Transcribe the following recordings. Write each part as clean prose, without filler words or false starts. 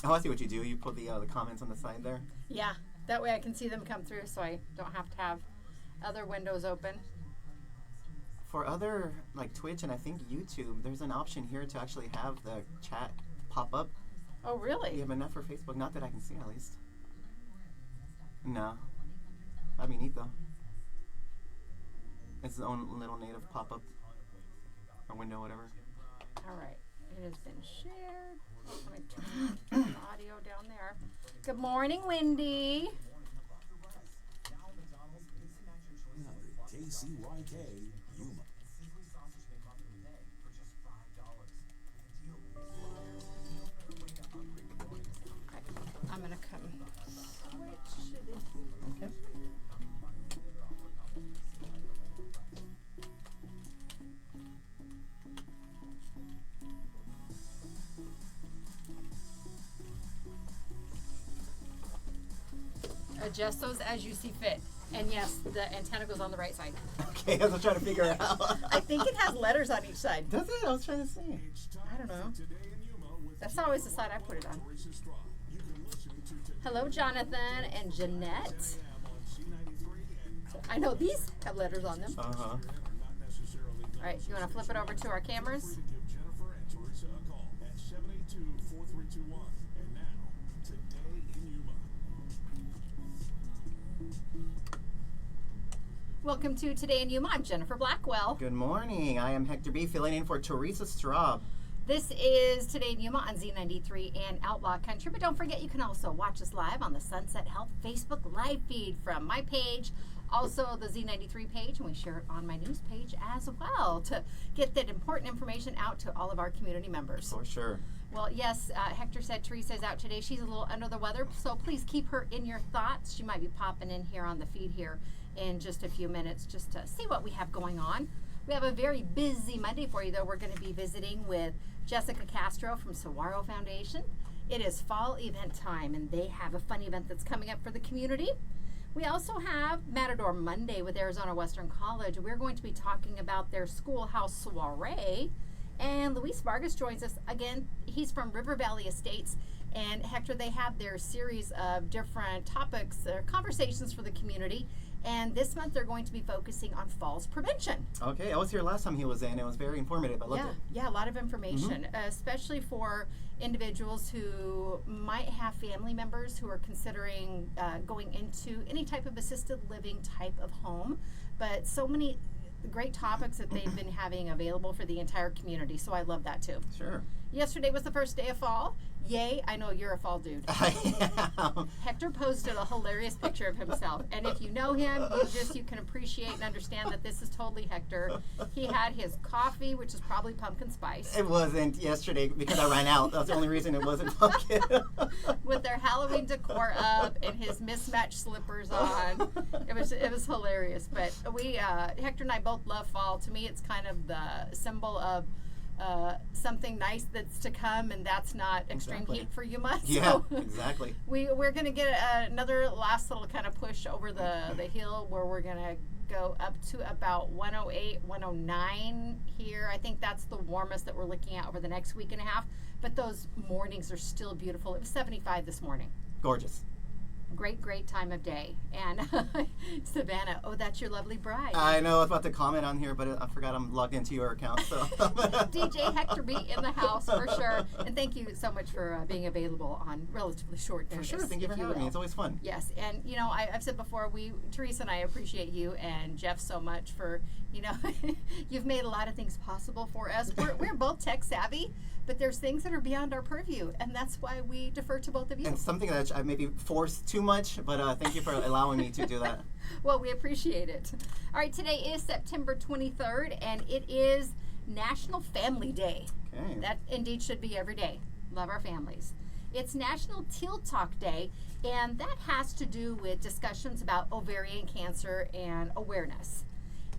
Oh, I see what you do. You put the comments on the side there. Yeah, that way I can see them come through, so I don't have to have other windows open. For other, like Twitch and I think YouTube, there's an option here to actually have the chat pop up. Oh, really? Yeah, but not for Facebook. Not that I can see, at least. No. That'd be neat, though. It's its own little native pop-up. Or window, whatever. All right. It has been shared. Let me turn the audio down there. Good morning, Wendy. KCYK, Yuma. I'm going to come switch it. Okay. Adjust those as you see fit. And yes, the antenna goes on the right side. Okay, I was trying to figure it out. I think it has letters on each side. Does it? I was trying to see. I don't know. That's always the side I put it on. Hello, Jonathan and Jeanette. I know these have letters on them. Uh-huh. All right, you want to flip it over to our cameras? Welcome to Today in Yuma. I'm Jennifer Blackwell. Good morning. I am Hector B, filling in for Teresa Straub. This is Today in Yuma on Z93 and Outlaw Country. But don't forget, you can also watch us live on the Sunset Health Facebook live feed from my page, also the Z93 page, and we share it on my news page as well to get that important information out to all of our community members. For sure. Well, yes, Hector said Teresa's out today. She's a little under the weather, so please keep her in your thoughts. She might be popping in here on the feed here in just a few minutes just to see what we have going on. We have a very busy Monday for you, though. We're going to be visiting with Jessica Castro from Saguaro Foundation. It is fall event time, and they have a fun event that's coming up for the community. We also have Matador Monday with Arizona Western College. We're going to be talking about their schoolhouse soiree. And Luis Vargas joins us again. He's from River Valley Estates. And Hector, they have their series of different topics, conversations for the community. And this month they're going to be focusing on falls prevention. Okay, I was here last time he was in. It was very informative. I loved it. Yeah, a lot of information, especially for individuals who might have family members who are considering going into any type of assisted living type of home. But so many great topics that they've been having available for the entire community. So I love that too. Sure. Yesterday was the first day of fall. Yay, I know you're a fall dude. I am. Hector posted a hilarious picture of himself. And if you know him, you can appreciate and understand that this is totally Hector. He had his coffee, which is probably pumpkin spice. It wasn't yesterday because I ran out. That's the only reason it wasn't pumpkin. With their Halloween decor up and his mismatched slippers on. It was hilarious. But we, Hector and I both love fall. To me, it's kind of the symbol of something nice that's to come, and that's not extreme heat for Yuma. Yeah, exactly. We're going to get another last little kind of push over the hill where we're going to go up to about 108, 109 here. I think that's the warmest that we're looking at over the next week and a half, but those mornings are still beautiful. It was 75 this morning. Gorgeous. Great time of day. And Savannah, oh, that's your lovely bride. I know I was about to comment on here, but I forgot I'm logged into your account. So DJ Hector B in the house for sure. And thank you so much for being available on relatively short notice. For sure. Thank you for having me. It's always fun. Yes. And, you know, I've said before, Teresa and I appreciate you and Jeff so much for, you know, you've made a lot of things possible for us. We're both tech savvy, but there's things that are beyond our purview, and that's why we defer to both of you. And something that I maybe forced too much, but thank you for allowing me to do that. Well, we appreciate it. All right, today is September 23rd, and it is National Family Day. Okay. That indeed should be every day. Love our families. It's National Teal Talk Day, and that has to do with discussions about ovarian cancer and awareness.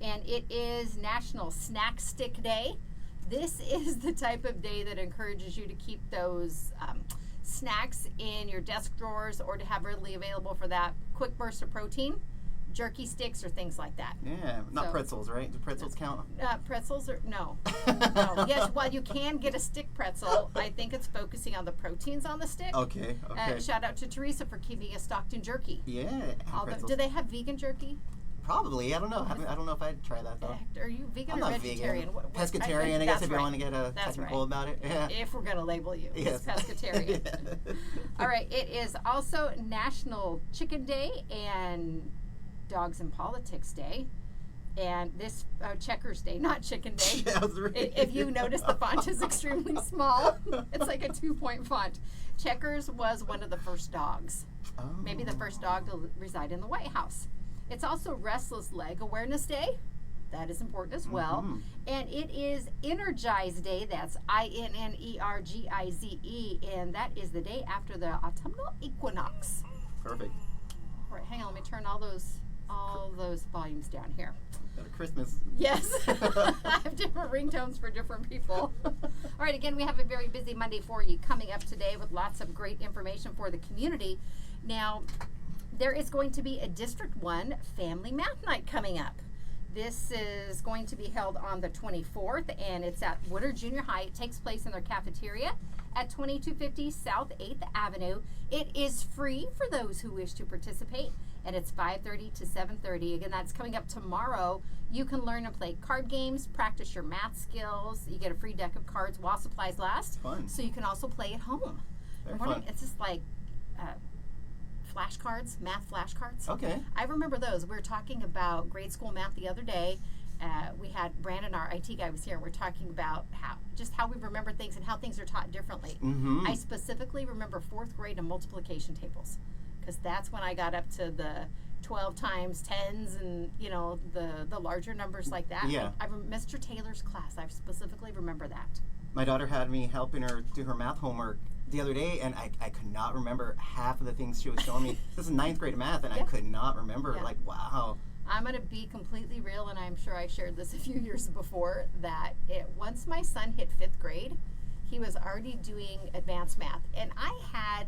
And it is National Snack Stick Day. This is the type of day that encourages you to keep those snacks in your desk drawers or to have readily available for that quick burst of protein. jerky sticks or things like that. Yeah, not So- pretzels, right? Do pretzels count? Pretzels are no. No. Yes, well, you can get a stick pretzel. I think it's focusing on the proteins on the stick. Okay, okay. Shout out to Teresa for keeping us stocked in jerky. Yeah, pretzels. Do they have vegan jerky? Probably. I don't know. I don't know if I'd try that though. Are you vegan I'm or not vegetarian? vegan. Pescatarian, I guess, that's if you right. want to get That's technical right. about it. Yeah. If we're going to label you Yes. as pescatarian. Yeah. All right, it is also National Chicken Day and Dogs and Politics Day. And this Checkers Day, not Chicken Day. Yeah, I was right. If you notice, the font is extremely small. It's like a 2-point font. Checkers was one of the first dogs. Oh. Maybe the first dog to reside in the White House. It's also Restless Leg Awareness Day. That is important as well. Mhm. And it is Energize Day. That's INNERGIZE. And that is the day after the autumnal equinox. Perfect. All right, hang on. Let me turn all those volumes down here. Got a Christmas. Yes. I have different ringtones for different people. All right, again, we have a very busy Monday for you coming up today with lots of great information for the community. Now, there is going to be a District 1 Family Math Night coming up. This is going to be held on the 24th, and it's at Woodard Junior High. It takes place in their cafeteria at 2250 South 8th Avenue. It is free for those who wish to participate, and it's 5:30 to 7:30. Again, that's coming up tomorrow. You can learn and play card games, practice your math skills. You get a free deck of cards while supplies last. Fun. So you can also play at home. Very I'm wondering- fun. It's just like flashcards, math flashcards. Okay. I remember those. We were talking about grade school math the other day. We had Brandon, our IT guy, was here, and we're talking about how we remember things and how things are taught differently. Mm-hmm. I specifically remember 4th grade and multiplication tables, because that's when I got up to the 12 times 10s and the larger numbers like that. Yeah. Mr. Taylor's class. I specifically remember that. My daughter had me helping her do her math homework the other day, and I could not remember half of the things she was showing me. This is 9th grade math, and I Yeah. could not remember. Yeah. Like, wow. I'm going to be completely real, and I'm sure I shared this a few years before, that once my son hit 5th grade, he was already doing advanced math. And I had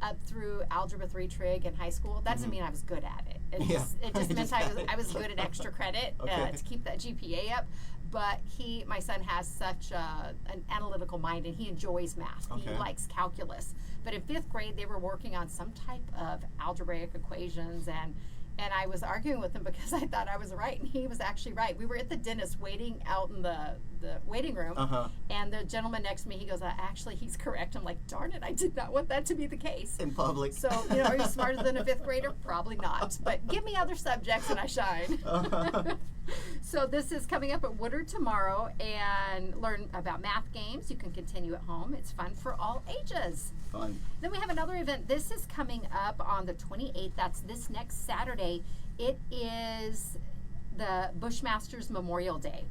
up through Algebra 3 Trig in high school. That doesn't mean I was good at it. It Yeah. just You meant just I had was, it. I was good at extra credit Okay. to keep that GPA up. But my son has such an analytical mind, and he enjoys math. He Okay. likes calculus. But in 5th grade, they were working on some type of algebraic equations, and I was arguing with him because I thought I was right, and he was actually right. We were at the dentist waiting out in the waiting room, Uh-huh. and the gentleman next to me, he goes, actually, he's correct. I'm like, darn it, I did not want that to be the case. In public. So, are you smarter than a 5th grader? Probably not. But give me other subjects and I shine. Uh-huh. So this is coming up at Woodard tomorrow, and learn about math games. You can continue at home. It's fun for all ages. Fun. Then we have another event. This is coming up on the 28th. That's this next Saturday. It is the Bushmasters Memorial Day.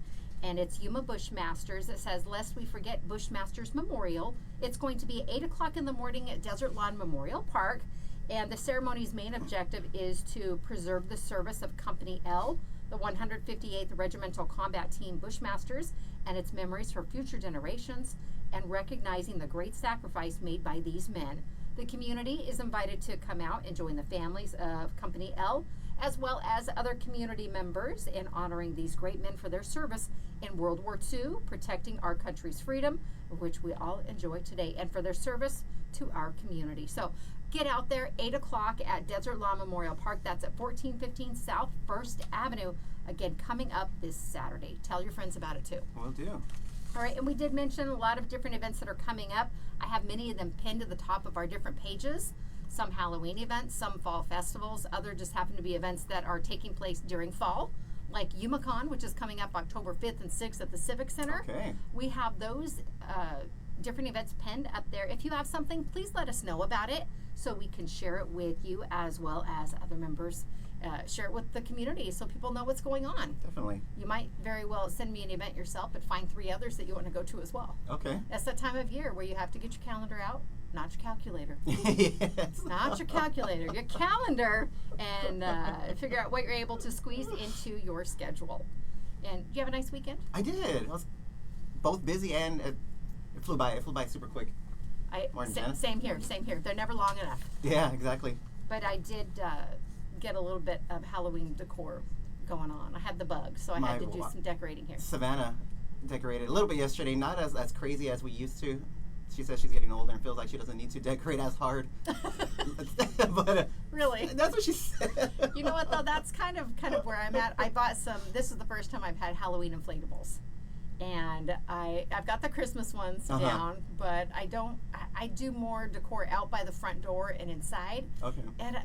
And it's Yuma Bushmasters. It says, lest we forget Bushmasters Memorial. It's going to be 8 o'clock in the morning at Desert Lawn Memorial Park. And the ceremony's main objective is to preserve the service of Company L, the 158th Regimental Combat Team Bushmasters, and its memories for future generations, and recognizing the great sacrifice made by these men. The community is invited to come out and join the families of Company L, as well as other community members, in honoring these great men for their service in World War II, protecting our country's freedom, which we all enjoy today, and for their service to our community. So get out there, 8 o'clock at Desert Lawn Memorial Park. That's at 1415 South 1st Avenue. Again, coming up this Saturday. Tell your friends about it too. Will do. All right, and we did mention a lot of different events that are coming up. I have many of them pinned to the top of our different pages. Some Halloween events, some fall festivals, other just happen to be events that are taking place during fall, like YumaCon, which is coming up October 5th and 6th at the Civic Center. Okay. We have those different events pinned up there. If you have something, please let us know about it so we can share it with you as well as other members. Share it with the community so people know what's going on. Definitely. You might very well send me an event yourself, but find 3 others that you want to go to as well. Okay. That's that time of year where you have to get your calendar out, not your calculator. Yes. Not your calculator, your calendar, and figure out what you're able to squeeze into your schedule. And you have a nice weekend? I did. I was both busy and it flew by. It flew by super quick. I Morning, Jenna. same here. They're never long enough. Yeah, exactly. But I did get a little bit of Halloween decor going on. I had the bug, so I had to do some decorating here. Savannah decorated a little bit yesterday, not as crazy as we used to. She says she's getting older and feels like she doesn't need to decorate as hard. But really, that's what she said. You know what though? That's kind of where I'm at. I bought some. This is the first time I've had Halloween inflatables, and I've got the Christmas ones down, but I do more decor out by the front door and inside. Okay.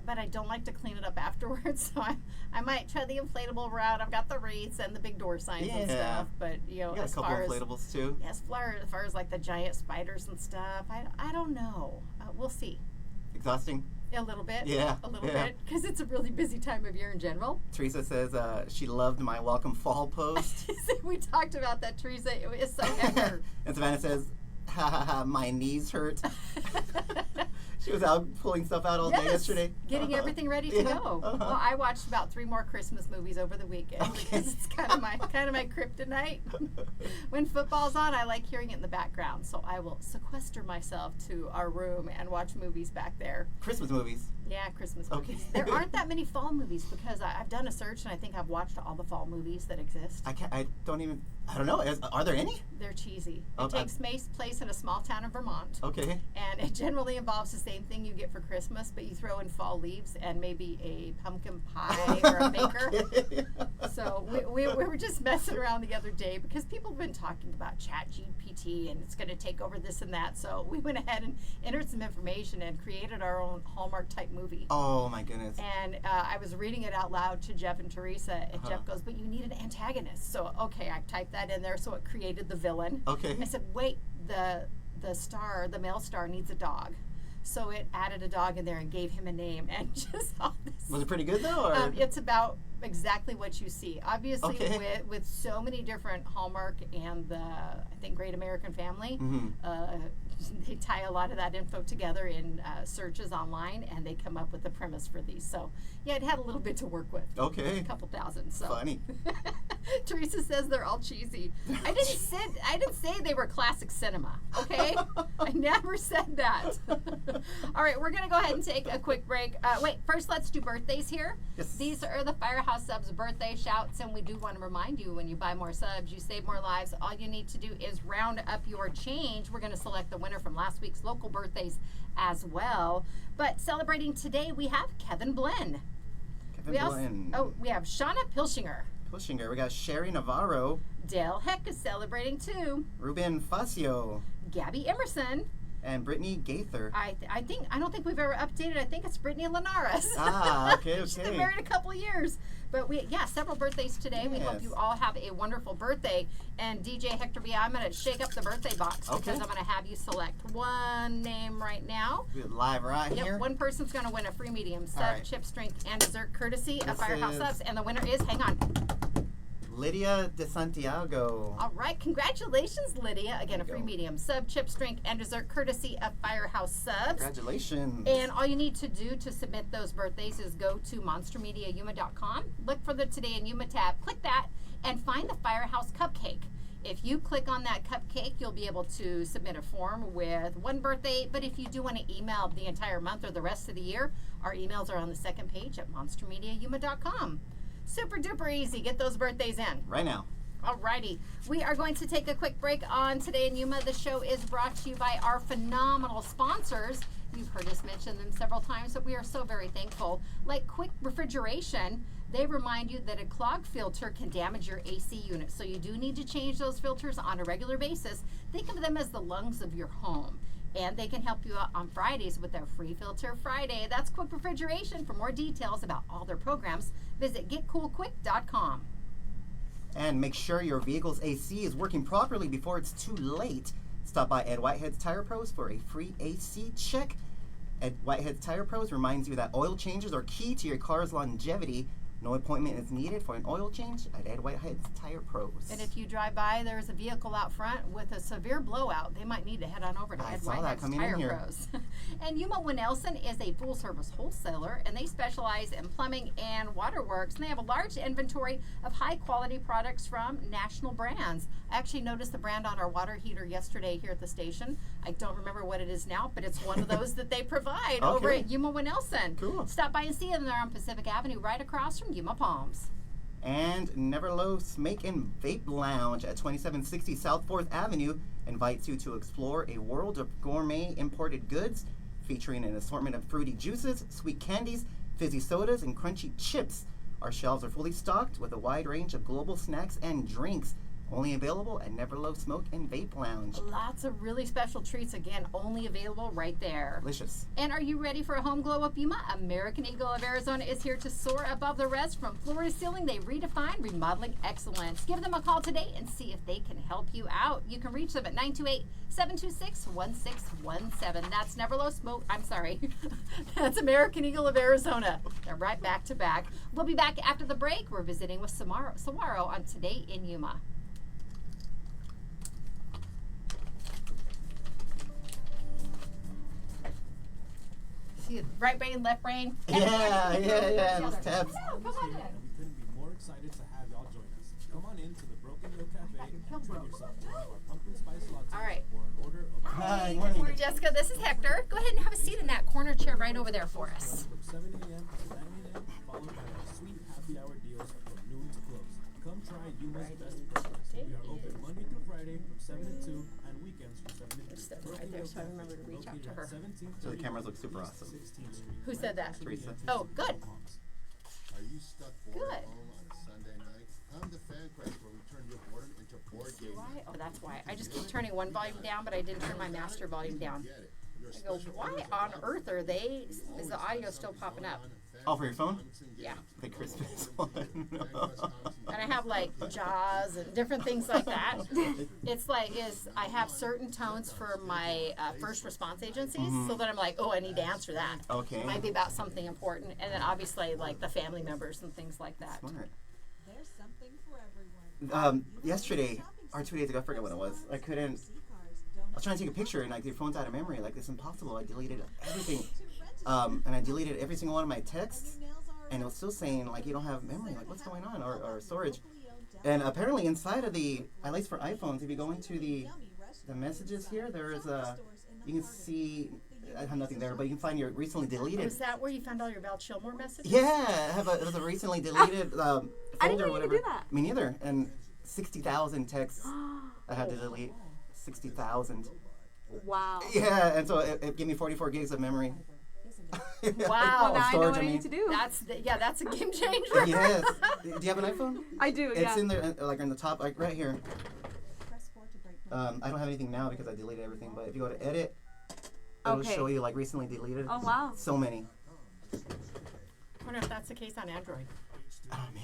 But I don't like to clean it up afterwards, so I might try the inflatable route. I've got the wreaths and the big door signs and stuff, but you got a couple inflatables too. As far as like the giant spiders and stuff, I don't know. We'll see. Exhausting. A little bit. Yeah. A little bit, because it's a really busy time of year in general. Teresa says she loved my welcome fall post. We talked about that, Teresa. It was so ever. And Savannah says, ha ha ha, my knees hurt. She was out pulling stuff out all day yesterday. Getting everything ready to go. Well, I watched about 3 more Christmas movies over the weekend because it's kind of my kryptonite. When football's on, I like hearing it in the background, so I will sequester myself to our room and watch movies back there. Christmas movies. Yeah, Christmas movies. There aren't that many fall movies because I've done a search and I think I've watched all the fall movies that exist. I don't know. Are there any? They're cheesy. It takes place in a small town in Vermont. Okay. And it generally involves the same thing you get for Christmas, but you throw in fall leaves and maybe a pumpkin pie or a baker. Okay. So we were just messing around the other day because people have been talking about ChatGPT and it's going to take over this and that. So we went ahead and entered some information and created our own Hallmark type movie. Oh my goodness. And I was reading it out loud to Jeff and Teresa, and Jeff goes, but you need an antagonist. So okay, I typed that in there, so it created the villain. Okay. I said, wait, the male star needs a dog. So it added a dog in there and gave him a name, and just all this. Was it pretty good though? Or? It's about exactly what you see. Obviously, with so many different Hallmark and the I think Great American Family, they tie a lot of that info together in searches online, and they come up with the premise for these. So yeah, it had a little bit to work with. Okay. A couple thousand. So funny. Teresa says they're all cheesy. I didn't say they were classic cinema. Okay, I never said that. All right, we're gonna go ahead and take a quick break. Wait, first let's do birthdays here. Yes. These are the Firehouse Subs birthday shouts, and we do want to remind you, when you buy more subs, you save more lives. All you need to do is round up your change. We're gonna select the winner from last week's local birthdays as well. But celebrating today, we have Kevin Blenn. We have Shauna Pilshinger. We got Sherry Navarro. Dale Heck is celebrating too. Ruben Facio. Gabby Emerson. And Brittany Gaither. I don't think we've ever updated. I think it's Brittany Linares. Okay. She's been married a couple of years. But several birthdays today. Yes. We hope you all have a wonderful birthday. And DJ Hector B, I'm going to shake up the birthday box because I'm going to have you select one name right now. We're live here. One person's going to win a free medium sub, chips, drink, and dessert courtesy of Firehouse Subs. And the winner is, hang on, Lydia De Santiago. All right, congratulations, Lydia. Again, a free medium sub, chips, drink, and dessert courtesy of Firehouse Subs. Congratulations. And all you need to do to submit those birthdays is go to monstermediayuma.com, look for the Today in Yuma tab, click that, and find the Firehouse Cupcake. If you click on that cupcake, you'll be able to submit a form with one birthday, but if you do want to email the entire month or the rest of the year, our emails are on the second page at monstermediayuma.com. Super duper easy. Get those birthdays in. Right now. Alrighty. We are going to take a quick break on Today in Yuma. The show is brought to you by our phenomenal sponsors. You've heard us mention them several times, but we are so very thankful. Like Quick Refrigeration, they remind you that a clogged filter can damage your AC unit, so you do need to change those filters on a regular basis. Think of them as the lungs of your home. And they can help you out on Fridays with their Free Filter Friday. That's Quick Refrigeration. For more details about all their programs, visit getcoolquick.com. And make sure your vehicle's AC is working properly before it's too late. Stop by Ed Whitehead's Tire Pros for a free AC check. Ed Whitehead's Tire Pros reminds you that oil changes are key to your car's longevity. No appointment is needed for an oil change at Ed Whitehead's Tire Pros. And if you drive by, there's a vehicle out front with a severe blowout. They might need to head on over to Ed Whitehead's Tire Pros. And Yuma Winelson is a full-service wholesaler, and they specialize in plumbing and waterworks. And they have a large inventory of high-quality products from national brands. I actually noticed the brand on our water heater yesterday here at the station. I don't remember what it is now, but it's one of those that they provide Okay. over at Yuma Winelson. Cool. Stop by and see them. They're on Pacific Avenue, right across from Yuma Palms. And Neverlow Make and Vape Lounge at 2760 South 4th Avenue invites you to explore a world of gourmet imported goods featuring an assortment of fruity juices, sweet candies, fizzy sodas, and crunchy chips. Our shelves are fully stocked with a wide range of global snacks and drinks. Only available at Neverlow Smoke and Vape Lounge. Lots of really special treats, again, only available right there. Delicious. And are you ready for a home glow up, Yuma? American Eagle of Arizona is here to soar above the rest. From floor to ceiling, they redefine remodeling excellence. Give them a call today and see if they can help you out. You can reach them at 928-726-1617. That's Neverlow Smoke. I'm sorry. That's American Eagle of Arizona. They're right back to back. We'll be back after the break. We're visiting with Saguaro on Today in Yuma. See right brain, left brain. Yeah. Those tabs. Come on in. And we couldn't be more excited to have y'all join us. Come on in to the Broken Hill Cafe and treat yourself to one of our pumpkin spice lattes All right. or an order of Hi, Good morning. morning, Jessica. This is Hector. Go ahead and have a seat in that corner chair right over there for us. from 7 a.m. to 9 a.m. followed by our sweet happy hour deals from noon to close. Come try Yuma's best breakfast. We are open Monday through Friday from 7 to 2 and weekends from 7 to 3. Just right there so I remember to reach out to her. So the cameras look super awesome. 16th Street. Who said that? Teresa. Oh, good. Are you stuck bored Good. at home on a Sunday night? Come to FanQuest where we turn your boredom into board game night. Oh, that's why. I just keep turning one volume down, but I didn't turn my master volume down. Get it. Your I go, special why orders on are earth are they, is the audio still popping up? Oh, for your phone? Yeah. The Christmas one. And I have like Jaws and different things like that. It's like, I have certain tones for my first response agencies, so that I'm like, oh, I need to answer that. Okay. It might be about something important. And then obviously like the family members and things like that. Smart. There's something for everyone. Yesterday, or 2 days ago, I forget when it was. I was trying to take a picture and like your phone's out of memory. Like it's impossible. I deleted everything. And I deleted every single one of my texts, and it was still saying like you don't have memory. Like what's going on, or storage? And apparently inside of the, at least for iPhones, if you go into the messages here, there is a, you can see, I have nothing there, but you can find your recently deleted. Is that where you found all your Val Chilmore messages? Yeah, it was a recently deleted folder I didn't know or you whatever. could do that. Me neither. And 60,000 texts I had to delete. 60,000. Wow. Yeah, and so it gave me 44 gigs of memory. Wow. Well, now I know Storage, what I mean. need to do. That's a game changer. Yes. Do you have an iPhone? I do, It's yeah. in there, like in the top, like right here. Press 4 to break. I don't have anything now because I deleted everything. But if you go to edit, it'll Okay. show you like recently deleted. Oh, wow. So many. I wonder if that's the case on Android. I don't know.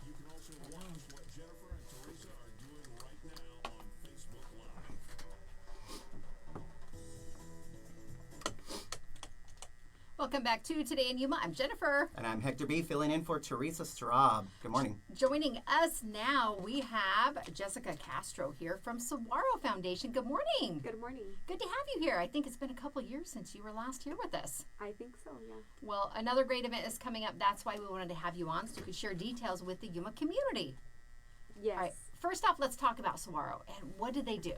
You can also watch what Jennifer and Teresa are doing right now on Facebook Live. Welcome back to Today in Yuma. I'm Jennifer. And I'm Hector B, filling in for Teresa Straub. Good morning. Joining us now, we have Jessica Castro here from Saguaro Foundation. Good morning. Good morning. Good to have you here. I think it's been a couple years since you were last here with us. I think so, yeah. Well, another great event is coming up. That's why we wanted to have you on so you could share details with the Yuma community. Yes. All right. First off, let's talk about Saguaro and what do they do?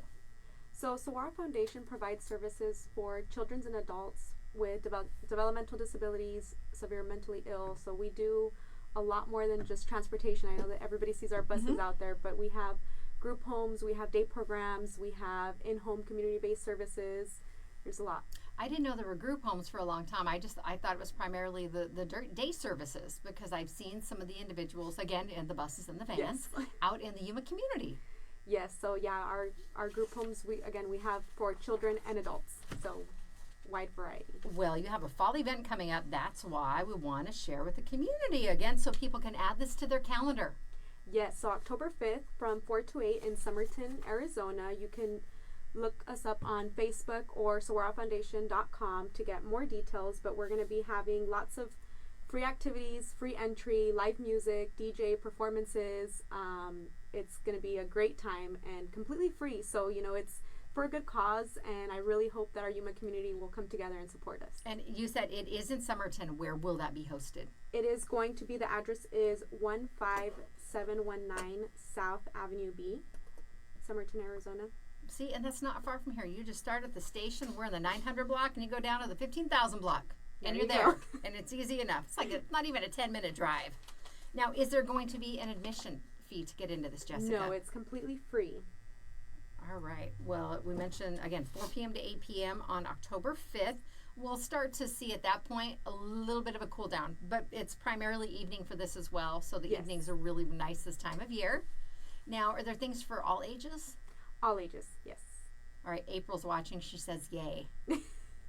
So, Saguaro Foundation provides services for children and adults with developmental disabilities, severe mentally ill. So, we do a lot more than just transportation. I know that everybody sees our buses out there, but we have group homes, we have day programs, we have in-home community-based services. There's a lot. I didn't know there were group homes for a long time. I thought it was primarily the day services because I've seen some of the individuals, again, in the buses and the vans, Yes. out in the Yuma community. Yes, so yeah, our group homes, we have for children and adults. So, wide variety. Well, you have a fall event coming up. That's why we want to share with the community again so people can add this to their calendar. Yes, so October 5th from 4 to 8 in Somerton, Arizona. You can look us up on Facebook or saguarofoundation.com to get more details, but we're going to be having lots of free activities, free entry, live music, DJ performances. It's going to be a great time and completely free. So, it's for a good cause, and I really hope that our Yuma community will come together and support us. And you said it is in Somerton. Where will that be hosted? It is going to be, the address is 15719 South Avenue B, Somerton, Arizona. See, and that's not far from here. You just start at the station. We're in the 900 block, and you go down to the 15,000 block, and There you're you there. go. And it's easy enough. It's like not even a 10-minute drive. Now, is there going to be an admission fee to get into this, Jessica? No, it's completely free. All right. Well, we mentioned, again, 4 p.m. to 8 p.m. on October 5th. We'll start to see at that point a little bit of a cool down, but it's primarily evening for this as well, so the Yes. evenings are really nice this time of year. Now, are there things for all ages? All ages, yes. All right, April's watching. She says, yay.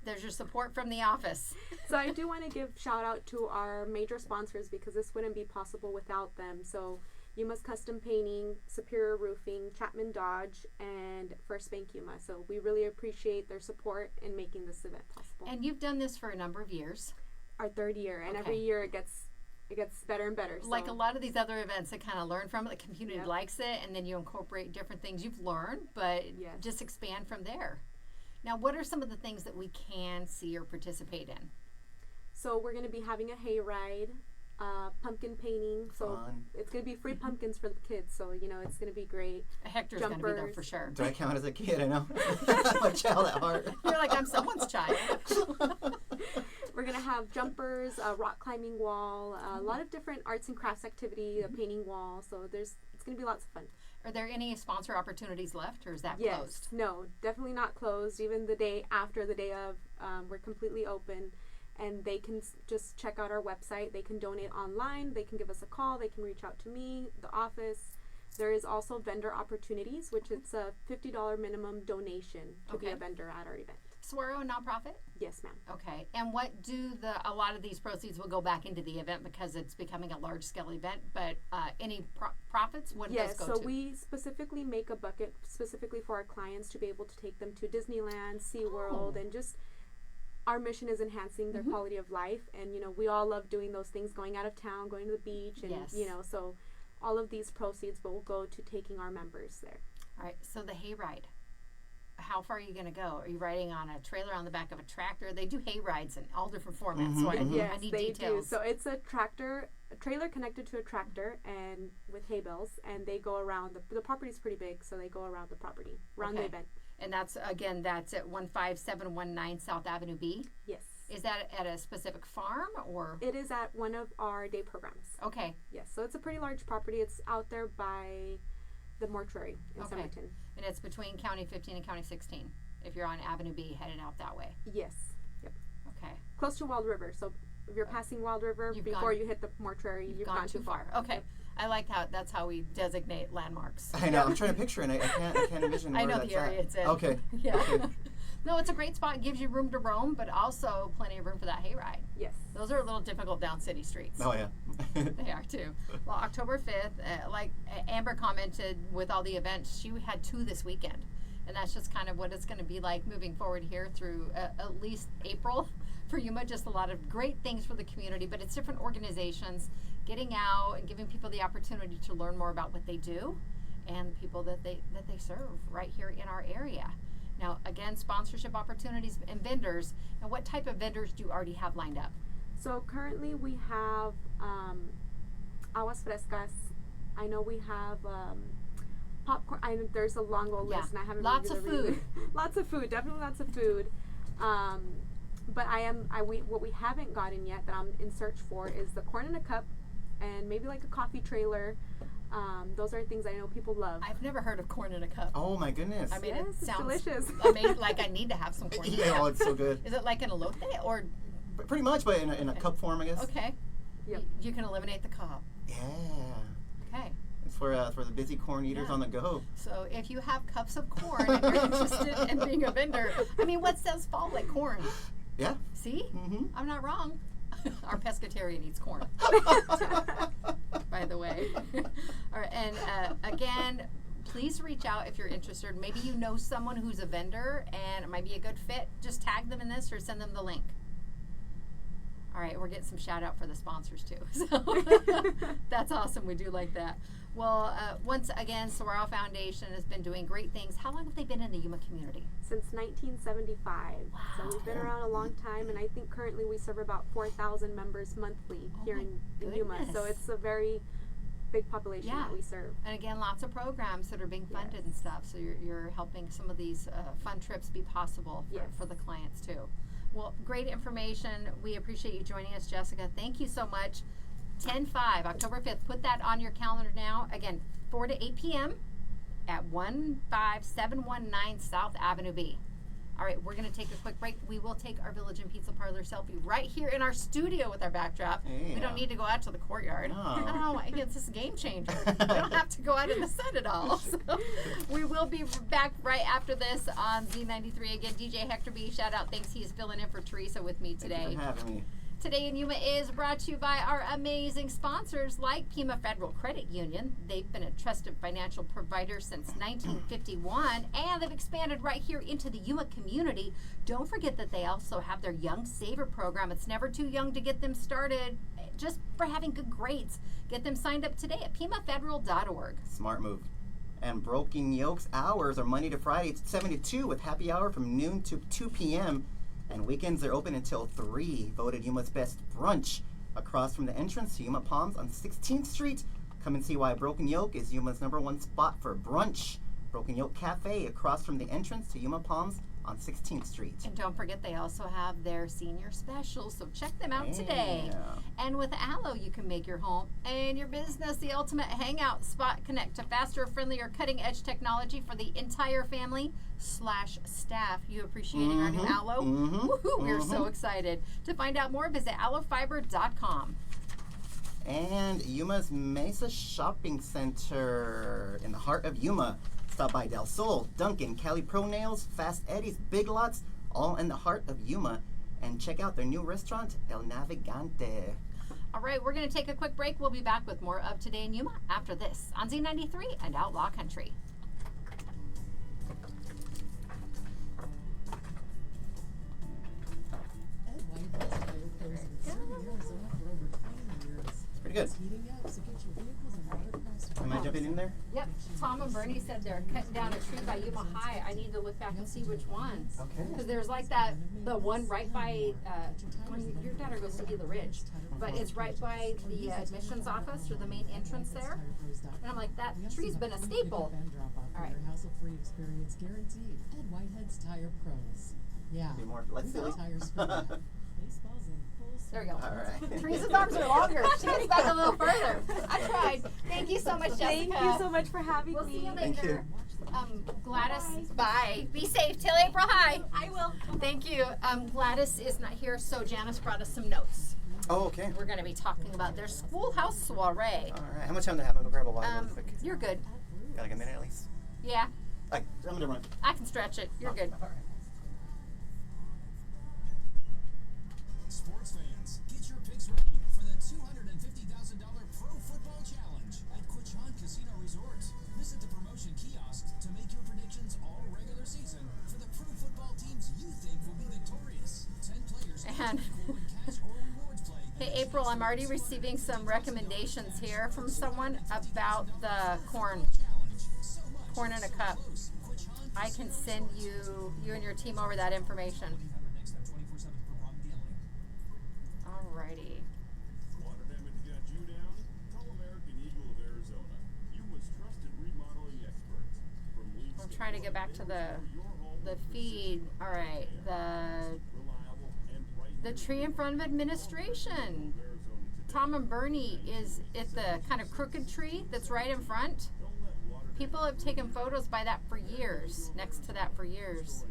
There's your support from the office. So I do want to give shout out to our major sponsors because this wouldn't be possible without them. So Yuma's Custom Painting, Superior Roofing, Chapman Dodge, and First Bank Yuma. So we really appreciate their support in making this event possible. And you've done this for a number of years. Our third year, and every Okay. year it gets better and better. Like so. a lot of these other events that kind of learn from it, the community Yep. likes it, and then you incorporate different things you've learned, but Yes. just expand from there. Now, what are some of the things that we can see or participate in? So we're going to be having a hayride, pumpkin painting. So Fun. it's going to be free pumpkins for the kids. So it's going to be great. Hector's going to be there Jumpers. for sure. Do I count as a kid? I know. I'm a child at heart. You're like, I'm someone's child. We're going to have jumpers, a rock climbing wall, a lot of different arts and crafts activity, a painting wall. So it's going to be lots of fun. Are there any sponsor opportunities left, or is that Yes. closed? No, definitely not closed. Even the day after, the day of, we're completely open. And they can just check out our website. They can donate online. They can give us a call. They can reach out to me, the office. There is also vendor opportunities, which it's a $50 minimum donation to be Okay. a vendor at our event. Swaro, a nonprofit? Yes, ma'am. Okay. And what do a lot of these proceeds will go back into the event because it's becoming a large scale event, but any profits, what do Yes, those go so to? we specifically make a bucket specifically for our clients to be able to take them to Disneyland, SeaWorld, Oh. and just our mission is enhancing their quality of life. And, we all love doing those things, going out of town, going to the beach, and, Yes. so all of these proceeds will go to taking our members there. All right. So the hayride. How far are you going to go? Are you riding on a trailer on the back of a tractor? They do hay rides in all different formats, so I Yes, need they details. do. So it's a trailer connected to a tractor and with hay bales, and they go around. The property's pretty big, so they go around the property, around the Okay. event. And that's at 15719 South Avenue B. Yes. Is that at a specific farm or? It is at one of our day programs. Okay. Yes, so it's a pretty large property. It's out there by the mortuary in Okay. Somerton. And it's between County 15 and County 16 if you're on Avenue B headed out that way. Yes. Yep. Okay. Close to Wild River. So if you're passing Wild River You've before gone- you hit the mortuary, you've Gone too far. Okay. Yep. I like how that's how we designate landmarks. I know. I'm trying to picture it. I can't envision I where know that's the area at. it's in. Okay. Yeah. Okay. No, it's a great spot. It gives you room to roam, but also plenty of room for that hayride. Yes. Those are a little difficult down city streets. Oh yeah. They are too. Well, October 5th, like Amber commented with all the events, she had 2 this weekend. And that's just kind of what it's going to be like moving forward here through at least April for Yuma. Just a lot of great things for the community, but it's different organizations getting out and giving people the opportunity to learn more about what they do and the people that they serve right here in our area. Now, again, sponsorship opportunities and vendors. And what type of vendors do you already have lined up? So currently we have aguas frescas. I know we have popcorn. There's a long old Yeah. list, and I haven't. Lots reviewed of everything. food. Lots of food. Definitely lots of food. But what we haven't gotten yet that I'm in search for is the corn in a cup, and maybe like a coffee trailer. Those are things I know people love. I've never heard of corn in a cup. Oh my goodness. I mean, Yes, it it's sounds delicious. amazing. Like I need to have some corn in a Yeah, cup. oh, it's so good. Is it like an elote or Pretty much, but in a cup form, I guess. okay? Yep. You can eliminate the cob. Yeah. Okay. It's for the busy corn eaters Yeah. on the go. So if you have cups of corn and you're interested in being a vendor, I mean, what says fall like corn? Yeah. See, Mm-hmm. I'm not wrong. Our pescatarian eats corn, by the way. All right, and again, please reach out if you're interested. Maybe you know someone who's a vendor and it might be a good fit. Just tag them in this or send them the link. All right, we're getting some shout out for the sponsors too. So that's awesome. We do like that. Well, once again, Sorrel Foundation has been doing great things. How long have they been in the Yuma community? Since 1975. So we've been around a long time, and I think currently we serve about 4,000 members monthly Oh here my in Yuma. So goodness. it's a very big population Yeah. that we serve. And again, lots of programs that are being funded Yes. and stuff. So you're helping some of these fun trips be possible Yes. for the clients too. Well, great information. We appreciate you joining us, Jessica. Thank you so much. 10/5, October 5th. Put that on your calendar now. Again, 4 to 8 p.m. at 15719 South Avenue B. All right, we're going to take a quick break. We will take our Village and Pizza Parlor selfie right here in our studio with our backdrop. We Yeah. don't need to go out to the courtyard. No. I don't know why. It's this game changer. We don't have to go out in the sun at all. So we will be back right after this on Z93. Again, DJ Hector B. Shout out. Thanks. He is filling in for Teresa with me today. Thank you for having me. Today in Yuma is brought to you by our amazing sponsors like Pima Federal Credit Union. They've been a trusted financial provider since 1951, and they've expanded right here into the Yuma community. Don't forget that they also have their Young Saver program. It's never too young to get them started just for having good grades. Get them signed up today at pimafederal.org. Smart move. And Broken Yolk's hours are Monday to Friday. It's 7 to 2 with happy hour from noon to 2 p.m. And weekends are open until 3. Voted Yuma's best brunch across from the entrance to Yuma Palms on 16th Street. Come and see why Broken Yolk is Yuma's #1 spot for brunch. Broken Yolk Cafe across from the entrance to Yuma Palms on 16th Street. And don't forget, they also have their senior specials, so check them out today. Yeah. And with Allo, you can make your home and your business the ultimate hangout spot. Connect to faster, friendlier, cutting-edge technology for the entire family/staff. You appreciating our new Allo? Woohoo! We're so excited. To find out more, visit allofiber.com. And Yuma's Mesa Shopping Center in the heart of Yuma. Stop by Del Sol, Dunkin', Cali Pro Nails, Fast Eddie's, Big Lots, all in the heart of Yuma. And check out their new restaurant, El Navigante. All right, we're going to take a quick break. We'll be back with more of Today in Yuma after this on Z93 and Outlaw Country. Ed Whitehead's Tire Pros in Southern Arizona for over 20 years. Pretty good. It's heating up, so get your vehicles and watercrafts. Am I jumping in there? Yep, Tom and Bernie said they're cutting down a tree by Yuma High. I need to look back and see which ones. Okay. Because there's like the one right by, when your daughter goes to Gila Ridge, but it's right by the admissions office or the main entrance there. And I'm like, that tree's been a staple. All right. Hassle-free experience guaranteed. Ed Whitehead's Tire Pros. Yeah. Be more, let's We got see. tires for that. Baseball's in full swing. There we go. All right. Teresa's arms are longer. She gets back a little further. I tried. Thank you so much, Jessica. Thank you so much for having We'll me. see you Thank later. Gladys, bye. Be safe till April High. I will. Thank you. Gladys is not here, so Janice brought us some notes. Oh, okay. We're going to be talking about their schoolhouse soiree. All right. How much time do I have? I'm going to grab a water real quick. You're good. Got like a minute at least? Yeah, I'm going to run. I can stretch it. You're good. All right. Sports fans, get your picks ready for the $250,000 Pro Football Challenge at Quichan Casino Resort. Visit the promotion kiosk to make your predictions all regular season for the pro football teams you think will be victorious. 10 players And will win cash or rewards play. hey, April, I'm already receiving some recommendations here from someone about the corn in a cup. I can send you and your team over that information. Alrighty. Water damage got you down? Call American Eagle of Arizona. Yuma's trusted remodeling experts. From leaks I'm trying to get back to the feed. All right, reliable and right the tree in front of administration. Tom and Bernie is at the kind of crooked tree that's right in front. People have taken photos by that for years, next to that for years.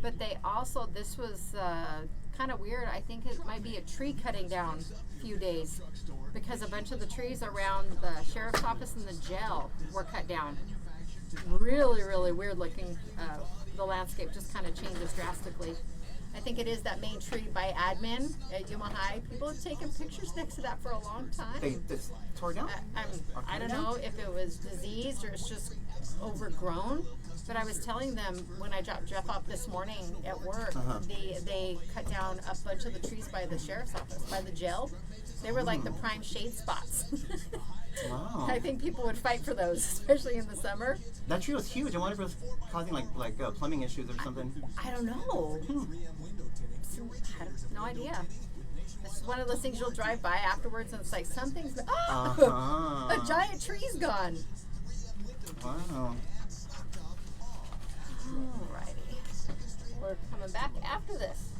But they also, this was kind of weird. I think it might be a tree cutting down a few days because a bunch of the trees around the sheriff's office and the jail were cut down. Really, really weird looking. The landscape just kind of changes drastically. I think it is that main tree by admin at Yuma High. People have taken pictures next to that for a long time. They just tore it down? I don't know if it was diseased or it's just overgrown, but I was telling them when I dropped Jeff off this morning at work, they cut down a bunch of the trees by the sheriff's office, by the jail. They were like the prime shade spots. Wow. I think people would fight for those, especially in the summer. That tree was huge. I wonder if it was causing like plumbing issues or something. I don't know. I have no idea. It's one of those things you'll drive by afterwards and it's like something's Uh-huh. a giant tree's gone. Wow. Alrighty. We're coming back after this.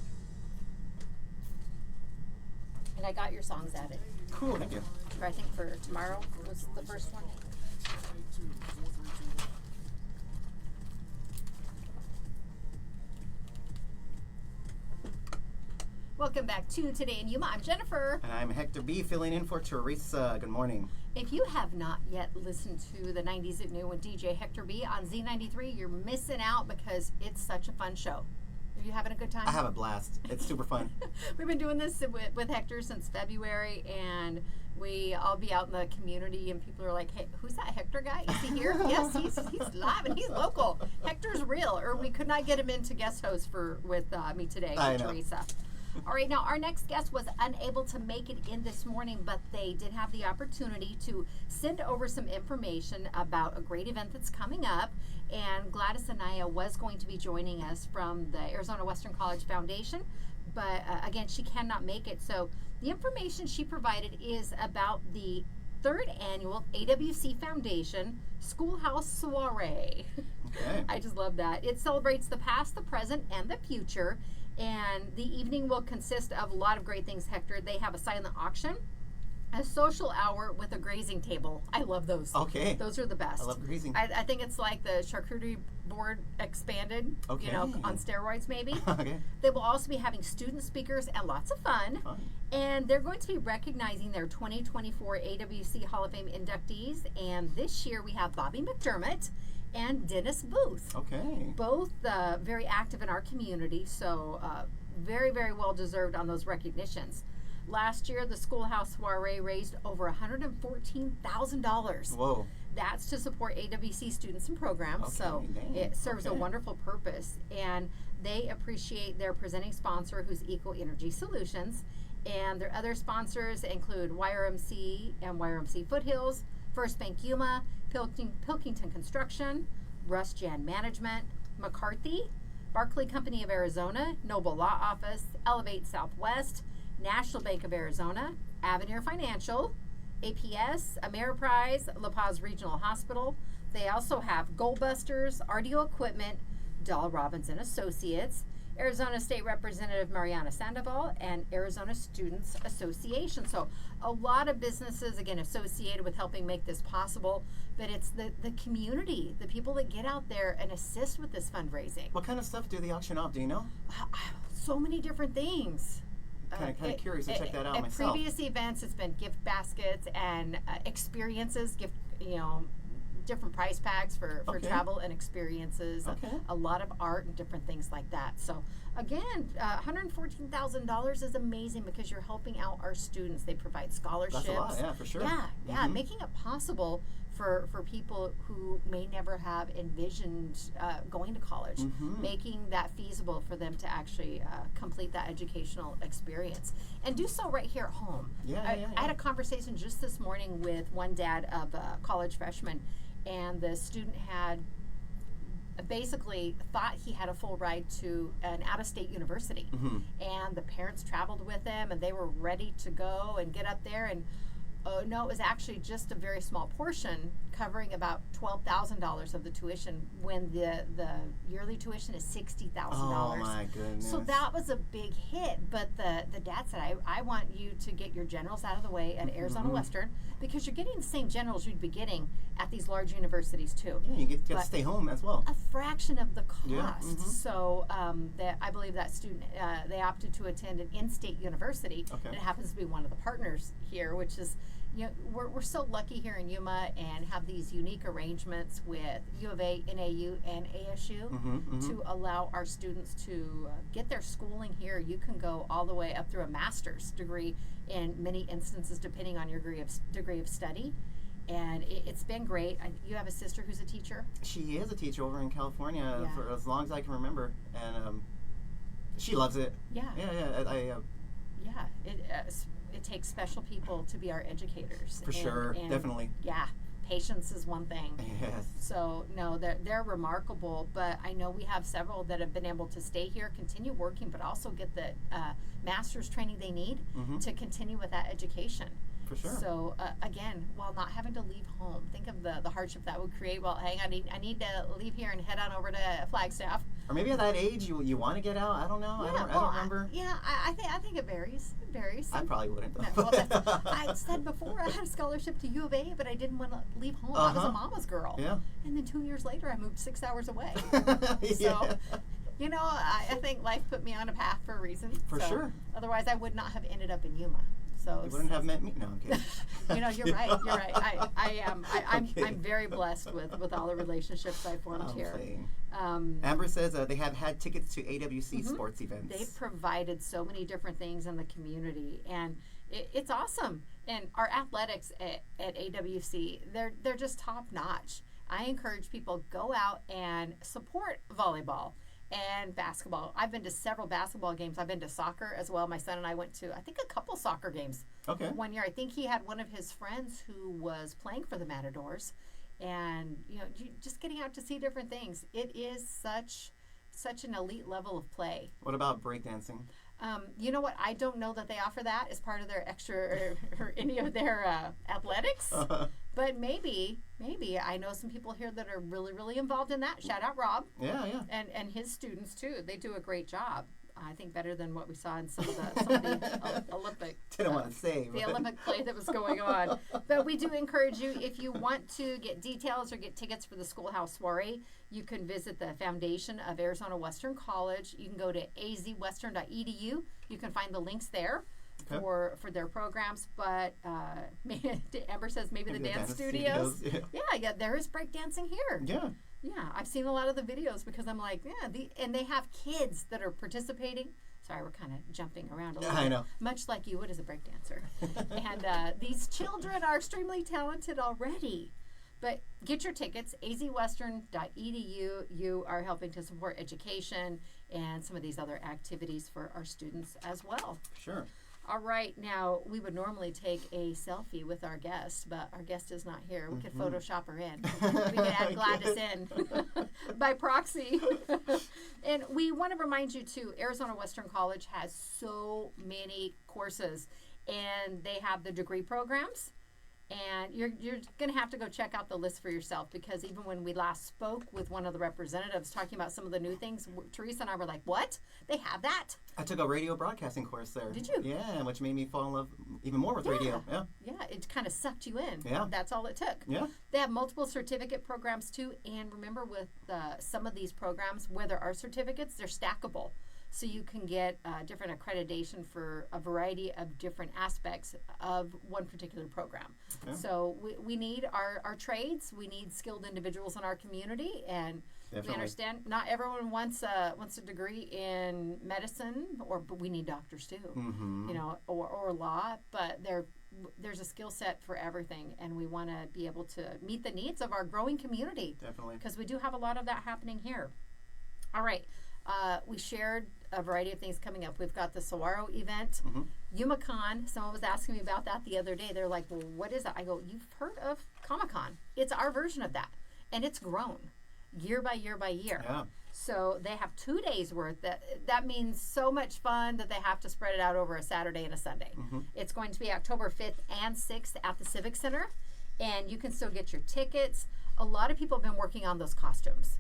And I got your songs added. Cool, thank you. Or I think for tomorrow was the first one. Welcome back to Today in Yuma. I'm Jennifer. And I'm Hector B, filling in for Teresa. Good morning. If you have not yet listened to the 90s at Noon with DJ Hector B on Z93, you're missing out because it's such a fun show. Are you having a good time? I have a blast. It's super fun. We've been doing this with Hector since February, and we all be out in the community, and people are like, hey, who's that Hector guy? Is he here? Yes, he's live, and he's local. Hector's real, or we could not get him into guest host with me today, I with know. Teresa. All right, now our next guest was unable to make it in this morning, but they did have the opportunity to send over some information about a great event that's coming up. And Gladys Anaya was going to be joining us from the Arizona Western College Foundation, but again, she cannot make it. So the information she provided is about the 3rd annual AWC Foundation Schoolhouse Soiree. Okay. I just love that. It celebrates the past, the present, and the future. And the evening will consist of a lot of great things, Hector. They have a silent auction, a social hour with a grazing table. I love those. Okay. Those are the best. I love grazing. I think it's like the charcuterie board expanded, Okay. on steroids maybe. Okay. They will also be having student speakers and lots of fun. Fun. And they're going to be recognizing their 2024 AWC Hall of Fame inductees. And this year we have Bobby McDermott and Dennis Booth. Okay. Both very active in our community, so very, very well deserved on those recognitions. Last year, the Schoolhouse Soiree raised over $114,000. Whoa. That's to support AWC students and programs, so Okay, dang. it serves a Okay. wonderful purpose. And they appreciate their presenting sponsor, who's Eco Energy Solutions. And their other sponsors include YRMC and YRMC Foothills, First Bank Yuma, Pilkington Construction, Russ Jan Management, McCarthy, Barclay Company of Arizona, Noble Law Office, Elevate Southwest, National Bank of Arizona, Avenir Financial, APS, Ameriprise, La Paz Regional Hospital. They also have Goldbusters, RDO Equipment, Dahl Robbins and Associates, Arizona State Representative Mariana Sandoval, and Arizona Students Association. So a lot of businesses, again, associated with helping make this possible, but it's the community, the people that get out there and assist with this fundraising. What kind of stuff do they auction off? Do you know? So many different things. Kind of curious to check that out at myself. previous events, it's been gift baskets and experiences, different price tags for Okay. travel and experiences. Okay. A lot of art and different things like that. So again, $114,000 is amazing because you're helping out our students. They provide scholarships. That's a lot, yeah, for sure. Yeah, Mhm. making it possible for people who may never have envisioned going to college, Mhm. making that feasible for them to actually complete that educational experience and do so right here at home. Yeah, I yeah. had a conversation just this morning with one dad of a college freshman, and the student had basically thought he had a full ride to an out-of-state university. Mhm. And the parents traveled with him, and they were ready to go and get up there, and oh no, it was actually just a very small portion covering about $12,000 of the tuition when the yearly tuition is $60,000. Oh my goodness. So that was a big hit, but the dad said, I want you to get your generals out of the way at Arizona Mhm. Western, because you're getting the same generals you'd be getting at these large universities too. Yeah, you get to But stay home as well. a fraction of the cost. Yeah, mhm. So I believe that student, they opted to attend an in-state university. Okay. And it happens to be one of the partners here, which is, we're so lucky here in Yuma and have these unique arrangements with U of A, NAU, and ASU Mhm, mhm. to allow our students to get their schooling here. You can go all the way up through a master's degree in many instances, depending on your degree of study. And it's been great. You have a sister who's a teacher? She is a teacher over in California Yeah. for as long as I can remember, and she loves it. Yeah. Yeah. Yeah, it takes special people to be our educators. For sure, definitely. Yeah, patience is one thing. Yes. So no, they're remarkable. But I know we have several that have been able to stay here, continue working, but also get the master's training they need to continue with that education. For sure. So again, while not having to leave home, think of the hardship that would create. Well, hang on, I need to leave here and head on over to Flagstaff. Or maybe at that age you want to get out. I don't know. I don't remember. I think it varies. It varies. I probably wouldn't though. No, well, I said before I had a scholarship to U of A, but I didn't want to leave home. I was a mama's girl. Yeah. And then 2 years later, I moved 6 hours away. Yeah. So, you know, I think life put me on a path for a reason. For sure. Otherwise, I would not have ended up in Yuma. So You wouldn't have met me. No, I'm kidding. you know, you're right. You're right. I'm kidding. very blessed with all the relationships I formed I'm here. saying. Um, Amber says they have had tickets to AWC sports events. They've provided so many different things in the community, and it's awesome. And our athletics at AWC, they're just top notch. I encourage people, go out and support volleyball and basketball. I've been to several basketball games. I've been to soccer as well. My son and I went to, I think, a couple soccer games. Okay. One year. I think he had one of his friends who was playing for the Matadors. And, you know, just getting out to see different things. It is such an elite level of play. What about breakdancing? You know what? I don't know that they offer that as part of their extra or any of their athletics. But maybe I know some people here that are really, really involved in that. Shout out Rob. Yeah. And his students too. They do a great job. I think better than what we saw in some of the Olympic. Didn't want to say. The but- Olympic play that was going on. But we do encourage you, if you want to get details or get tickets for the schoolhouse soiree, you can visit the Foundation of Arizona Western College. You can go to azwestern.edu. You can find the links there. Okay. For their programs, but Amber says maybe the dance studios. Yeah, there is breakdancing here. Yeah, I've seen a lot of the videos because I'm like, and they have kids that are participating. Sorry, we're kind of jumping around a little bit. I know. Much like you would as a breakdancer. And these children are extremely talented already. But get your tickets, azwestern.edu. You are helping to support education and some of these other activities for our students as well. Sure. All right, now we would normally take a selfie with our guest, but our guest is not here. We could Photoshop her in. We could add Gladys in by proxy. And we want to remind you too, Arizona Western College has so many courses, and they have the degree programs. And you're going to have to go check out the list for yourself, because even when we last spoke with one of the representatives talking about some of the new things, Teresa and I were like, what? They have that? I took a radio broadcasting course there. Did you? Yeah, which made me fall in love even more with radio. Yeah. Yeah, it kind of sucked you in. Yeah. That's all it took. Yeah. They have multiple certificate programs too. And remember, with some of these programs, where there are certificates, they're stackable. So you can get different accreditation for a variety of different aspects of one particular program. Okay. So we need our trades. We need skilled individuals in our community, and Definitely. we understand not everyone wants a degree in medicine, but we need doctors too. Mm-hmm. You know, or law. But there's a skill set for everything, and we want to be able to meet the needs of our growing community. Definitely. Because we do have a lot of that happening here. All right. We shared a variety of things coming up. We've got the Saguaro event, YumaCon. Someone was asking me about that the other day. They're like, well, what is that? I go, you've heard of Comic-Con. It's our version of that. And it's grown year by year by year. Yeah. So they have 2 days worth. That means so much fun that they have to spread it out over a Saturday and a Sunday. It's going to be October 5th and 6th at the Civic Center. And you can still get your tickets. A lot of people have been working on those costumes.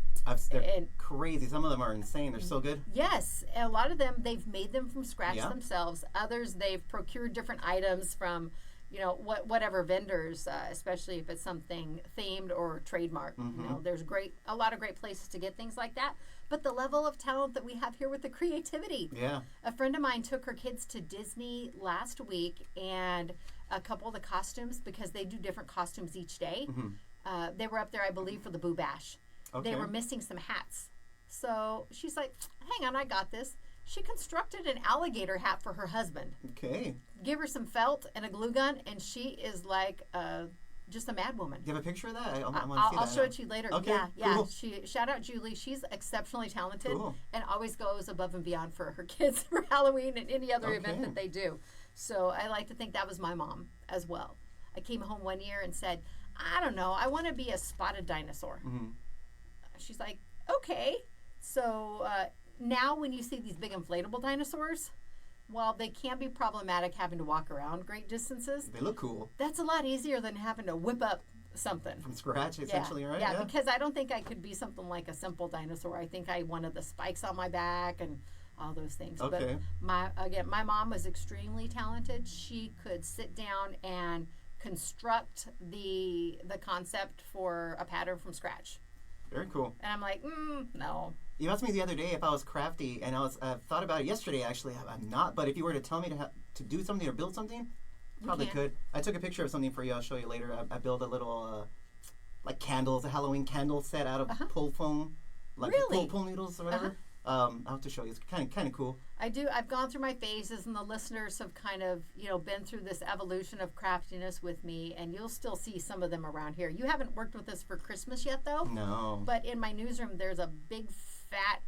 They're crazy. Some of them are insane. They're so good. Yes, and a lot of them, they've made them from scratch Yeah. themselves. Others, they've procured different items from, whatever vendors, especially if it's something themed or trademarked. You know, there's a lot of great places to get things like that. But the level of talent that we have here with the creativity. Yeah. A friend of mine took her kids to Disney last week, and a couple of the costumes, because they do different costumes each day, they were up there, I believe, for the Boo Bash. Okay. They were missing some hats. So she's like, hang on, I got this. She constructed an alligator hat for her husband. Okay. Give her some felt and a glue gun, and she is like just a mad woman. Do you have a picture of that? I want to see that. I'll show it to you later. Okay, Yeah. cool. Shout out Julie. She's exceptionally talented Cool. and always goes above and beyond for her kids for Halloween and any other event Okay. that they do. So I like to think that was my mom as well. I came home one year and said, I don't know. I want to be a spotted dinosaur. Mm-hmm. She's like, okay. So now when you see these big inflatable dinosaurs, while they can be problematic having to walk around great distances, They look cool. that's a lot easier than having to whip up something. From scratch, essentially, right? Yeah, because I don't think I could be something like a simple dinosaur. I think I wanted the spikes on my back and all those things. Okay. But my mom was extremely talented. She could sit down and construct the concept for a pattern from scratch. Very cool. And I'm like, no. You asked me the other day if I was crafty, and I thought about it yesterday. Actually, I'm not. But if you were to tell me to do something or build something, probably can. could. I took a picture of something for you. I'll show you later. I built a little like candles, a Halloween candle set out of pull foam, like Really? pull needles or whatever. I'll have to show you. It's kind of cool. I do. I've gone through my phases, and the listeners have kind of, been through this evolution of craftiness with me, and you'll still see some of them around here. You haven't worked with us for Christmas yet, though. No. But in my newsroom, there's a big, fat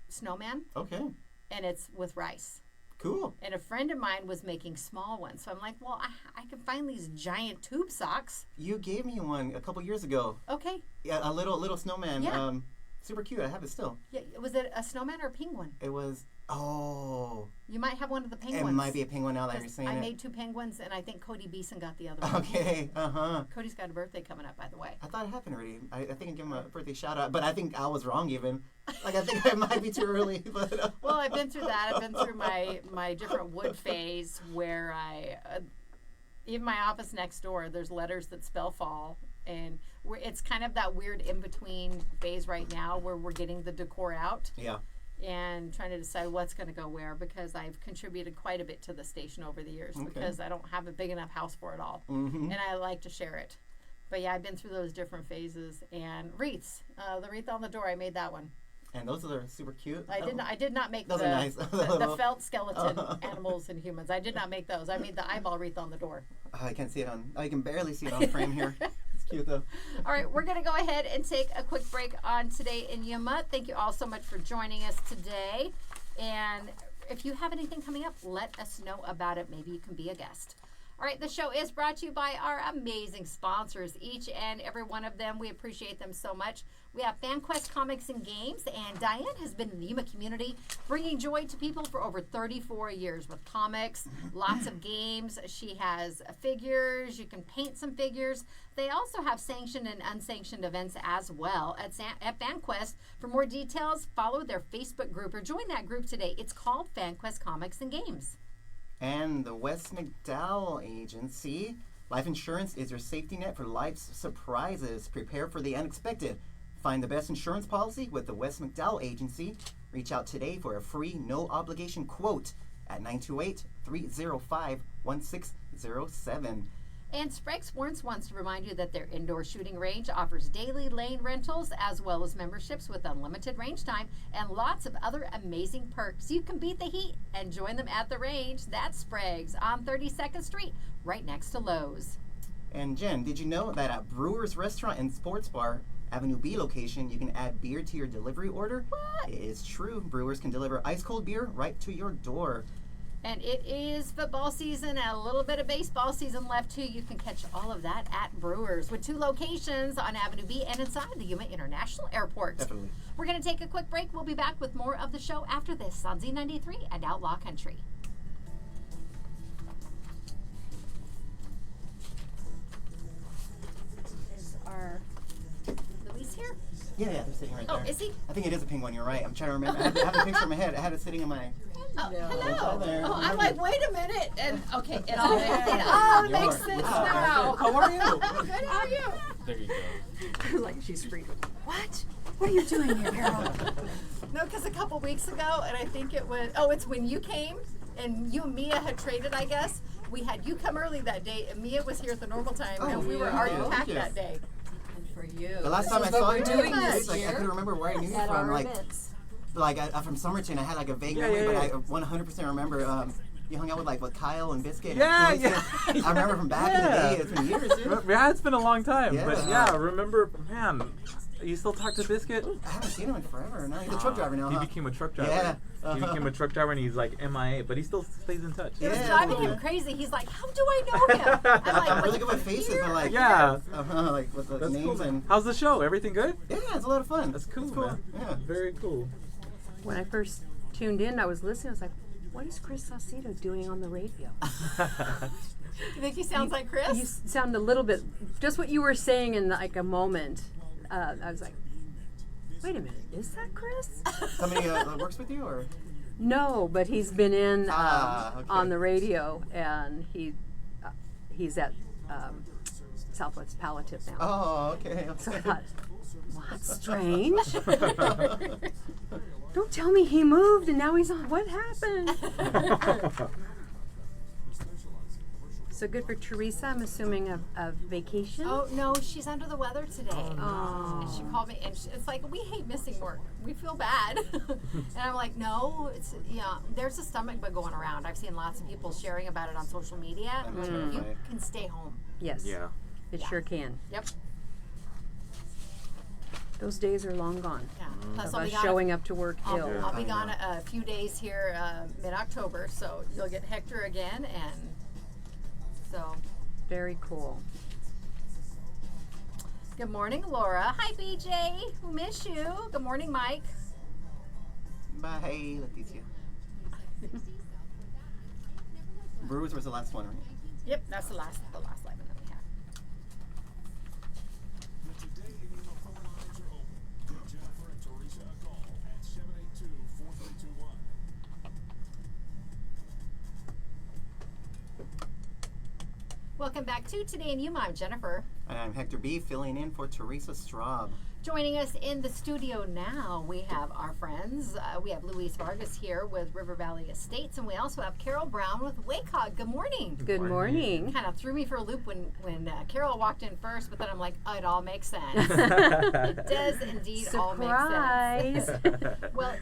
snowman, Okay. and it's with rice. Cool. And a friend of mine was making small ones. So I'm like, well, I can find these giant tube socks. You gave me one a couple years ago. Okay. Yeah, a little snowman. Yeah. Super cute. I have it still. Yeah. Was it a snowman or a penguin? It was. Oh. You might have one of the It penguins. might be a penguin now that you're 'Cause saying I it. made 2 penguins, and I think Cody Beeson got the other one. Okay. Cody's got a birthday coming up, by the way. I thought it happened already. I think I gave him a birthday shout out, but I think I was wrong even. Like I think it might be too early. But Well, I've been through that. I've been through my different wood phase where even my office next door, there's letters that spell fall. And it's kind of that weird in-between phase right now where we're getting the decor out yeah. and trying to decide what's going to go where, because I've contributed quite a bit to the station over the years, Okay. because I don't have a big enough house for it all. Mm-hmm. And I like to share it. But yeah, I've been through those different phases. And wreaths, the wreath on the door, I made that one. And those are super cute. I did not make Those the, are nice. the felt skeleton animals and humans. I did not make those. I made the eyeball wreath on the door. I can't see it on. I can barely see it on frame here. It's cute though. All right, we're going to go ahead and take a quick break on Today in Yuma. Thank you all so much for joining us today. And if you have anything coming up, let us know about it. Maybe you can be a guest. All right, the show is brought to you by our amazing sponsors, each and every one of them. We appreciate them so much. We have FanQuest Comics and Games, and Diane has been in the Yuma community bringing joy to people for over 34 years with comics, lots of games. She has figures. You can paint some figures. They also have sanctioned and unsanctioned events as well at FanQuest. For more details, follow their Facebook group or join that group today. It's called FanQuest Comics and Games. And the Wes McDowell Agency. Life insurance is your safety net for life's surprises. Prepare for the unexpected. Find the best insurance policy with the Wes McDowell Agency. Reach out today for a free, no-obligation quote at 928-305-1607. And Sprague Sports wants to remind you that their indoor shooting range offers daily lane rentals as well as memberships with unlimited range time and lots of other amazing perks. You can beat the heat and join them at the range. That's Sprague's on 32nd Street, right next to Lowe's. And Jen, did you know that at Brewer's Restaurant and Sports Bar, Avenue B location, you can add beer to your delivery order? What? It is true. Brewers can deliver ice-cold beer right to your door. And it is football season and a little bit of baseball season left too. You can catch all of that at Brewers with 2 locations on Avenue B and inside the Yuma International Airport. Definitely. We're going to take a quick break. We'll be back with more of the show after this on Z93 and Outlaw Country. Is our Luis here? Yeah, they're sitting right Oh, there. is he? I think it is a penguin. You're right. I'm trying to remember. I have a picture in my head. I had it sitting in my. Oh, hello. Hi there. Oh, I'm like, wait a minute. And okay, it all makes sense. Oh, it makes sense now. How are you? Good, how are you? There you go. Like she's freaking. What? What are you doing here, Carol? No, because a couple weeks ago, and I think it was, it's when you came, and you and Mia had traded, I guess. We had you come early that day, and Mia was here at the normal time, and we were yeah. already Thank packed you. that day. For you. The last time I saw you, doing it's this like I year couldn't remember where I knew you at from. our Like, events. I'm from Somerton. I had like a vague memory, but I 100% remember. You hung out with Kyle and Biscuit. Yeah, and yeah. I remember from back in the Yeah. day. It's been years, dude. Yeah, it's been a long time, but Yeah. yeah, remember, man, You still talk to Biscuit? I haven't seen him in forever. No, he's a truck driver now. He huh? became a truck driver. Yeah. He became a truck driver and he's like MIA, but he still stays in touch. It was Yeah. driving him crazy. He's like, how do I know him? I'm like, I'm really "Like, good with faces, here." but like, Yeah. like with the That's names cool, man. and How's the show? Everything good? yeah, it's a lot of fun. That's cool, It's cool. man. Yeah. Very cool. When I first tuned in, I was listening. I was like, "What is Chris Saucedo doing on the radio?" You think he sounds like Chris? You sound a little bit, just what you were saying in like a moment. I was like, "Wait a minute, is that Chris?" Somebody that works with you, or No, but he's been in Okay. on the radio, and he's at Southwest Palliative now. oh, okay. So I thought, well, that's strange. Don't tell me he moved and now he's on. What happened? So good for Teresa. I'm assuming a vacation. Oh no, she's under the weather today. Oh. And she called me, and it's like, we hate missing work. We feel bad. And I'm like, no, it's there's a stomach bug going around. I've seen lots of people sharing about it on social media. I'm You terrified. can stay home. Yes. Yeah. It Yeah. sure can. Yep. Those days are long gone. Yeah. Plus, Of I'll us be gone. showing up to work ill. I'll be I gone know. a few days here, mid-October. So you'll get Hector again, and so. Very cool. Good morning, Laura. Hi, BJ. We miss you. Good morning, Mike. Bye, Leticia. Brewers was the last one, right? Yep, that's the last live that we have. Today, Yuma phone lines are open. Give Jennifer and Teresa a call at 782-4321. Welcome back to Today in Yuma. I'm Jennifer. And I'm Hector B, filling in for Teresa Straub. Joining us in the studio now, we have our friends. We have Luis Vargas here with River Valley Estates, and we also have Carol Brown with WACOG. Good morning. Good morning. Kind of threw me for a loop when Carol walked in first, but then I'm like, oh, it all makes sense. It does indeed all make sense. Surprise. Well,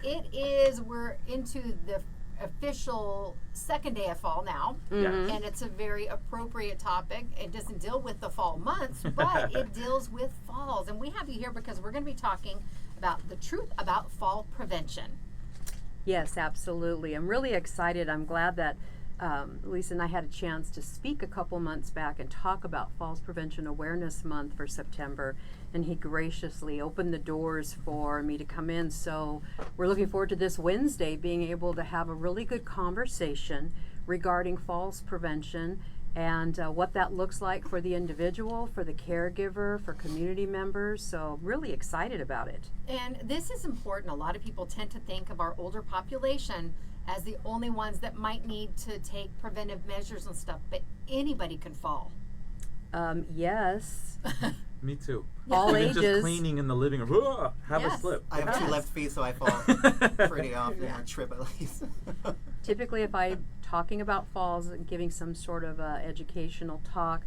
we're into the official second day of fall now, Mhm. and it's a very appropriate topic. It doesn't deal with the fall months, but it deals with falls. And we have you here because we're going to be talking about the truth about fall prevention. Yes, absolutely. I'm really excited. I'm glad that Lisa and I had a chance to speak a couple months back and talk about Falls Prevention Awareness Month for September, and he graciously opened the doors for me to come in. So we're looking forward to this Wednesday being able to have a really good conversation regarding falls prevention and what that looks like for the individual, for the caregiver, for community members. So really excited about it. And this is important. A lot of people tend to think of our older population as the only ones that might need to take preventive measures and stuff, but anybody can fall. Yes, Me too. all Even just ages. cleaning in the living room. Have Yes. a slip. I have two Yes. left feet, so I fall pretty often, or trip at least. Typically, if I'm talking about falls and giving some sort of educational talk,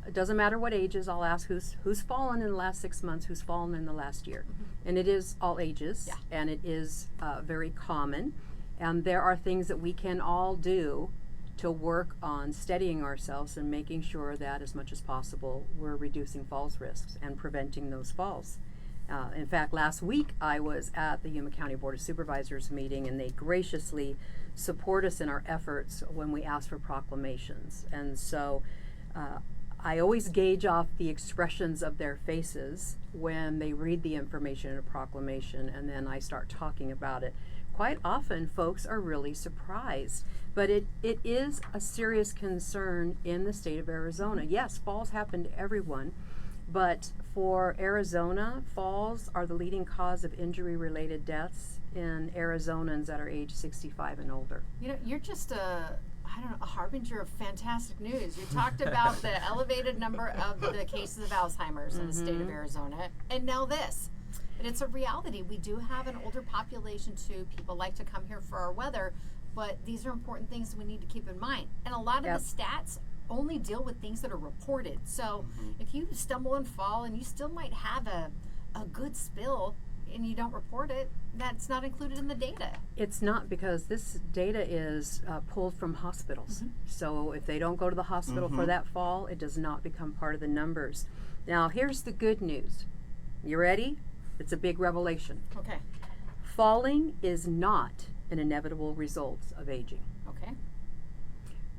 it doesn't matter what ages, I'll ask who's fallen in the last 6 months, who's fallen in the last year. And it is all ages, Yeah. and it is very common. And there are things that we can all do to work on steadying ourselves and making sure that as much as possible we're reducing falls risks and preventing those falls. In fact, last week I was at the Yuma County Board of Supervisors meeting, and they graciously support us in our efforts when we ask for proclamations. And so I always gauge off the expressions of their faces when they read the information in a proclamation, and then I start talking about it. Quite often folks are really surprised, but it is a serious concern in the state of Arizona. Yes, falls happen to everyone, but for Arizona, falls are the leading cause of injury-related deaths in Arizonans that are age 65 and older. You know, you're just a harbinger of fantastic news. You talked about the elevated number of the cases of Alzheimer's in the state of Arizona, and now this. And it's a reality. We do have an older population too. People like to come here for our weather, but these are important things we need to keep in mind. And a lot of Yep. the stats only deal with things that are reported. So if you stumble and fall and you still might have a good spill and you don't report it, that's not included in the data. It's not, because this data is pulled from hospitals. So if they don't go to the hospital for that fall, it does not become part of the numbers. Now, here's the good news. You ready? It's a big revelation. Okay. Falling is not an inevitable result of aging. Okay.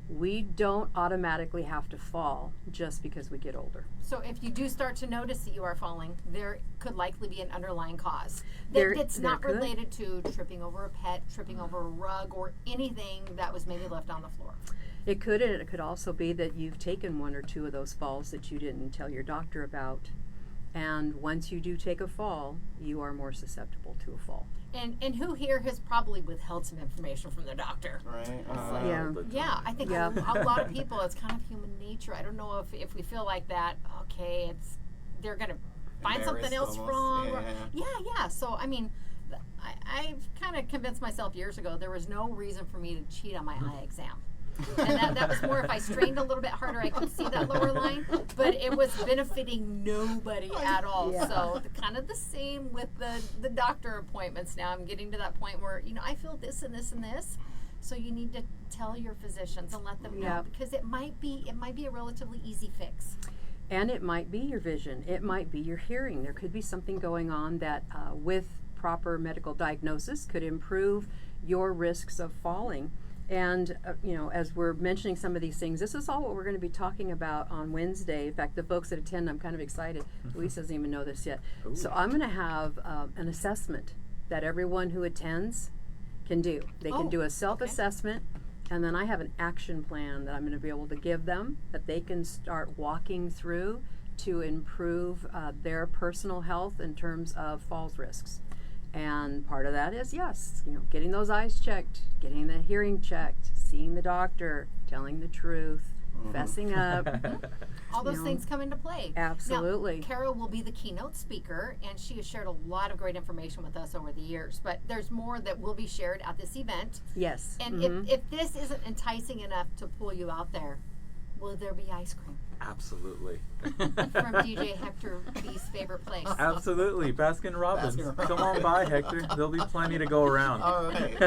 We don't automatically have to fall just because we get older. So if you do start to notice that you are falling, there could likely be an underlying cause. It's not could. related to tripping over a pet, tripping over a rug, or anything that was maybe left on the floor. It could, and it could also be that you've taken one or two of those falls that you didn't tell your doctor about. And once you do take a fall, you are more susceptible to a fall. And who here has probably withheld some information from their doctor? Right. Yeah. Yeah, I think Yeah. a lot of people, it's kind of human nature. I don't know if we feel like that, okay, they're going to find something else Embarrassed wrong. almost. Yeah. So, I mean, I've kind of convinced myself years ago there was no reason for me to cheat on my eye exam. And that was more if I strained a little bit harder, I could see that lower line, but it was benefiting nobody at all. Yeah. So kind of the same with the doctor appointments now. I'm getting to that point where, I feel this and this and this. So you need to tell your physicians and let them know Yeah. because it might be a relatively easy fix. And it might be your vision. It might be your hearing. There could be something going on that with proper medical diagnosis could improve your risks of falling. And, as we're mentioning some of these things, this is all what we're going to be talking about on Wednesday. In fact, the folks that attend, I'm kind of excited. Luis doesn't even know this yet. Ooh. So I'm going to have an assessment that everyone who attends can do. They can do a self-assessment, and then I have an action plan that I'm going to be able to give them that they can start walking through to improve their personal health in terms of falls risks. And part of that is, yes, getting those eyes checked, getting the hearing checked, seeing the doctor, telling the truth, fessing up. All those things come into play. Absolutely. Now, Carol will be the keynote speaker, and she has shared a lot of great information with us over the years. But there's more that will be shared at this event. Yes. And if this isn't enticing enough to pull you out there, will there be ice cream? Absolutely. From DJ Hector B's favorite place. Absolutely. Baskin Robbins. Baskin Robbins. Come on by, Hector. There'll be plenty to go around. All right.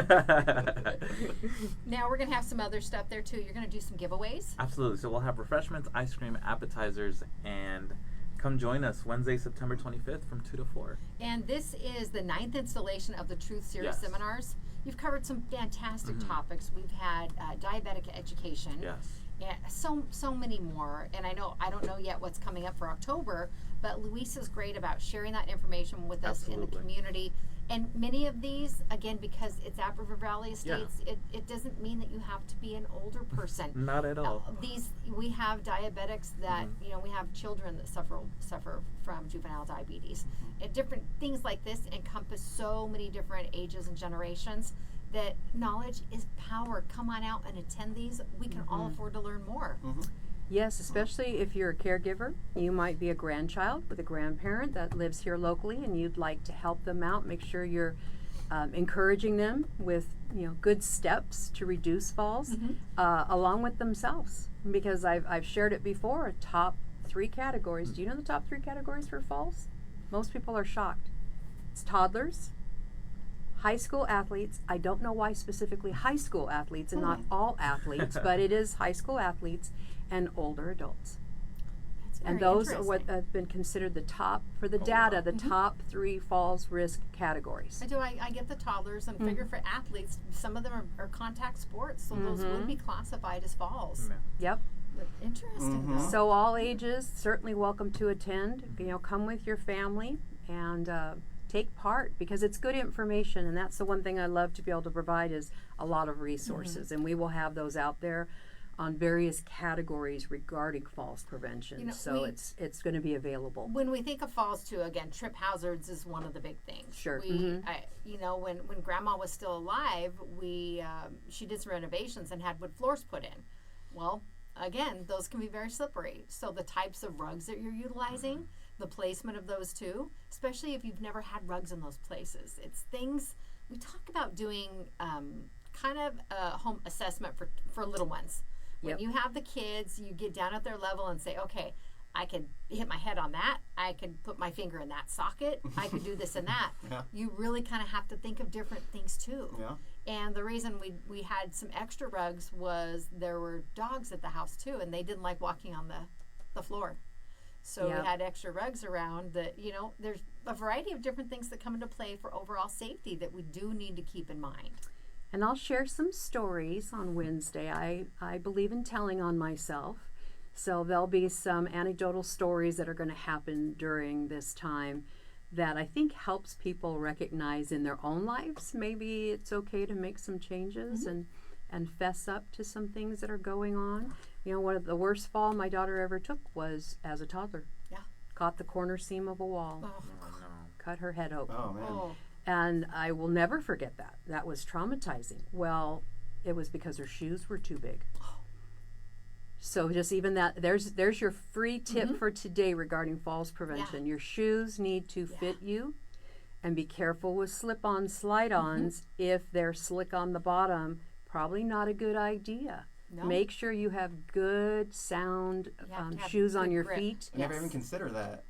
Now we're going to have some other stuff there too. You're going to do some giveaways. Absolutely. So we'll have refreshments, ice cream, appetizers, and come join us Wednesday, September 25th from 2 to 4. And this is the 9th installation of the Truth Series Yes. seminars. You've covered some fantastic topics. We've had diabetic education. Yes. Yeah, so many more, and I don't know yet what's coming up for October, but Luis is great about sharing that information with us in the Absolutely. community. And many of these, again, because it's at River Valley Estates, it doesn't mean that you have to be an older person. Not at all. We have diabetics that we have children that suffer from juvenile diabetes. And different things like this encompass so many different ages and generations. That knowledge is power. Come on out and attend these. We can all afford to learn more. Yes, especially if you're a caregiver. You might be a grandchild with a grandparent that lives here locally, and you'd like to help them out. Make sure you're encouraging them with good steps to reduce falls, along with themselves. Because I've shared it before. Top 3 categories. Do you know the top 3 categories for falls? Most people are shocked. It's toddlers, high school athletes. I don't know why specifically high school athletes and not all athletes, but it is high school athletes and older adults. That's And very those are what interesting. have been considered the top, for the data, the top 3 falls risk categories. I get the toddlers and figure for athletes, some of them are contact sports, so those would be classified as falls. Yep. But interesting. though. So all ages certainly welcome to attend. Come with your family and take part, because it's good information, and that's the one thing I love to be able to provide is a lot of resources, and we will have those out there on various categories regarding falls prevention. So it's going to be available. When we think of falls too, again, trip hazards is one of the big things. Sure. When Grandma was still alive, she did some renovations and had wood floors put in. Well, again, those can be very slippery. So the types of rugs that you're utilizing, the placement of those too, especially if you've never had rugs in those places. It's things we talk about doing, kind of a home assessment for little ones. When you have the kids, you get down at their level and say, okay, I could hit my head on that. I could put my finger in that socket. I could do this and that. You really kind of have to think of different things too. And the reason we had some extra rugs was there were dogs at the house too, and they didn't like walking on the floor. So Yep. we had extra rugs around that, there's a variety of different things that come into play for overall safety that we do need to keep in mind. And I'll share some stories on Wednesday. I believe in telling on myself. So there'll be some anecdotal stories that are going to happen during this time that I think helps people recognize in their own lives. Maybe it's okay to make some changes and fess up to some things that are going on. One of the worst fall my daughter ever took was as a toddler. Yeah. Caught the corner seam of a wall. Oh, Cut her head open. Oh man. oh. And I will never forget that. That was traumatizing. Well, it was because her shoes were too big. So just even that, there's your free tip for today regarding falls prevention. Your shoes need to fit you, and be careful with slip-on slide-ons. If they're slick on the bottom, probably not a good idea. No. Make sure you have good, sound have to have shoes on good your grip. feet. I never even consider that.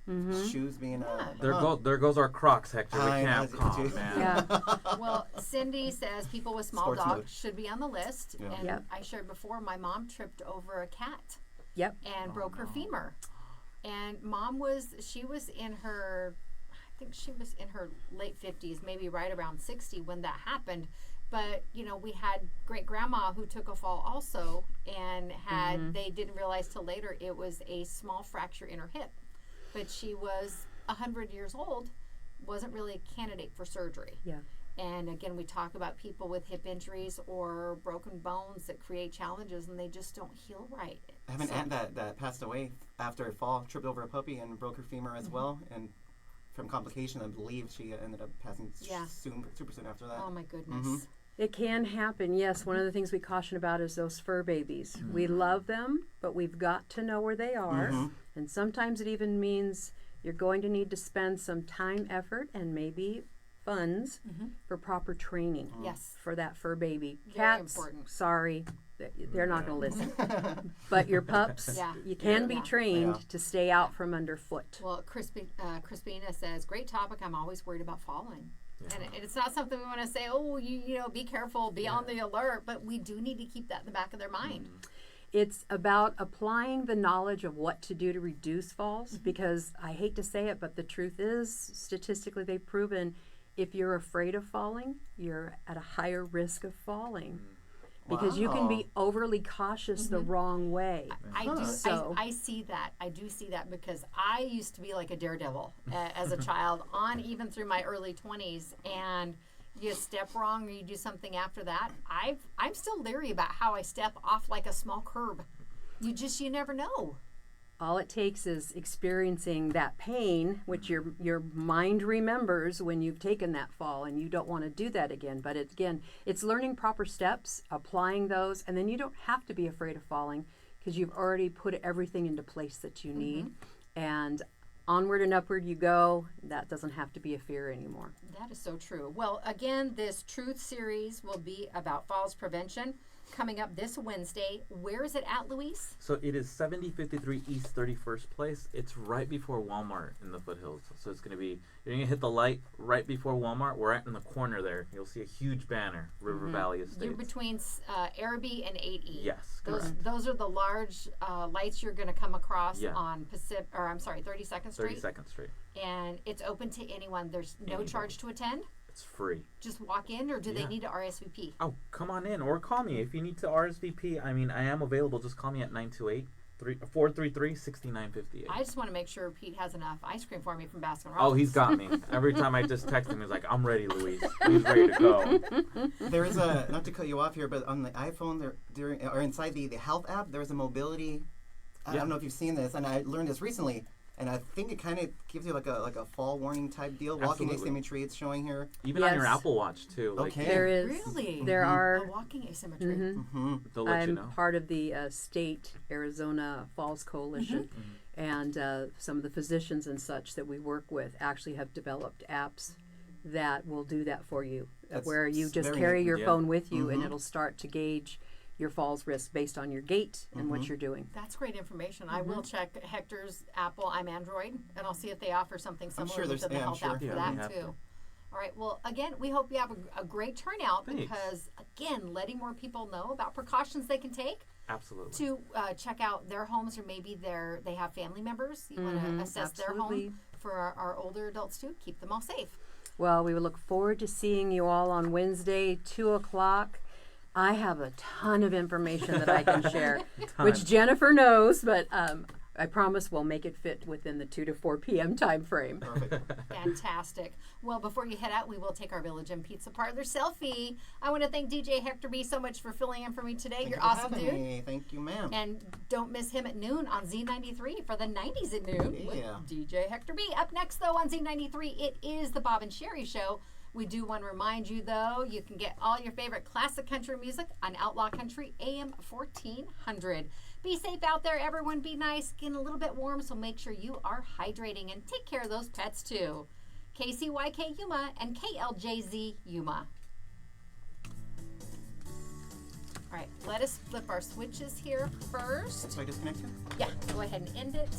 Shoes being There goes our Crocs, Hector. We I can't know, have too. Crocs, man. Yeah. Well, Cindy says people with small Sports dogs mode. should be on the list. Yeah. And Yep. I shared before, my mom tripped over a cat Yep. and broke her femur. And Mom was in her, I think she was in her late 50s, maybe right around 60 when that happened. But, we had great grandma who took a fall also and they didn't realize till later it was a small fracture in her hip. But she was 100 years old, wasn't really a candidate for surgery. Yeah. And again, we talk about people with hip injuries or broken bones that create challenges and they just don't heal right. I have an So- aunt that passed away after a fall, tripped over a puppy and broke her femur as well, and from complication, I believe she ended up passing super soon after that. Oh my goodness. It can happen, yes. One of the things we caution about is those fur babies. We love them, but we've got to know where they are. And sometimes it even means you're going to need to spend some time, effort, and maybe funds for proper training Yes. for that fur baby. Very Cats, important. Mm-hmm. sorry, they're not going to listen. But your pups, Yeah. you can be Yeah. trained Yeah. to stay out from underfoot. Well, Crispina says, great topic. I'm always worried about falling. And it's not something we want to say, oh, you be careful, be on the alert, but we do need to keep that in the back of their mind. It's about applying the knowledge of what to do to reduce falls, because I hate to say it, but the truth is, statistically they've proven, if you're afraid of falling, you're at a higher risk of falling. Because you can be overly cautious the wrong way. I see that. I do see that because I used to be like a daredevil as a child, on even through my early 20s, and you step wrong or you do something after that. I'm still leery about how I step off like a small curb. You never know. All it takes is experiencing that pain, which your mind remembers when you've taken that fall, and you don't want to do that again. But it's learning proper steps, applying those, and then you don't have to be afraid of falling because you've already put everything into place that you need. And onward and upward you go. That doesn't have to be a fear anymore. That is so true. Well, again, this Truth series will be about falls prevention. Coming up this Wednesday. Where is it at, Luis? So it is 7053 East 31st Place. It's right before Walmart in the foothills. So it's going to be, you're going to hit the light right before Walmart. We're right in the corner there. You'll see a huge banner, River Valley Estates. You're between Araby and 8E. Yes, correct. Those are the large lights you're going to come across Yeah. on 32nd Street. 32nd Street. And it's open to anyone. There's no Anybody. charge to attend. It's free. Just walk in, or do they Yeah. need to RSVP? Oh, come on in or call me if you need to RSVP. I mean, I am available. Just call me at 928-433-6958. I just want to make sure Pete has enough ice cream for me from Baskin Robbins. Oh, he's got me. Every time I just text him, he's like, I'm ready, Luis. He's ready to go. There is a, not to cut you off here, but on the iPhone, inside the health app, there is a mobility. I don't know if you've seen this, and I learned this recently. And I think it kind of gives you like a fall warning type deal. Walking Absolutely. asymmetry, it's showing here. Even on your Yes. Apple Watch, too. Like, Okay. There is. Really? There A are. walking asymmetry. they'll let you I'm know. part of the state Arizona Falls Coalition, and some of the physicians and such that we work with actually have developed apps that will do that for you, That's where you just very carry neat. your Yeah. phone with you, and it'll start to gauge your falls risk based on your gait and what you're doing. That's great information. I will check Hector's Apple. I'm Android, and I'll see if they offer something similar sure to there's- the yeah, I'm health sure. app for Yeah, we that have too. to. All right. Well, again, we hope you have a great turnout Thanks. because, again, letting more people know about precautions they can take Absolutely. to check out their homes, or maybe they have family members. You want to assess their absolutely. home for our older adults too. Keep them all safe. Well, we would look forward to seeing you all on Wednesday, 2 o'clock. I have a ton of information that I can share, which Jennifer knows, but I promise we'll make it fit within the 2 to 4 p.m. time frame. Perfect. Fantastic. Well, before you head out, we will take our Village and Pizza Parlor selfie. I want to thank DJ Hector B so much for filling in for me today. Thank You're you for awesome, having dude. me. Thank you, ma'am. And don't miss him at noon on Z93 for the 90s at noon Yeah. with DJ Hector B. Up next, though, on Z93, it is the Bob and Sherry Show. We do want to remind you, though, you can get all your favorite classic country music on Outlaw Country AM 1400. Be safe out there, everyone. Be nice. Getting a little bit warm, so make sure you are hydrating and take care of those pets, too. KCYK Yuma and KLJZ Yuma. All right, let us flip our switches here first. So I disconnected? Yeah, go ahead and end it.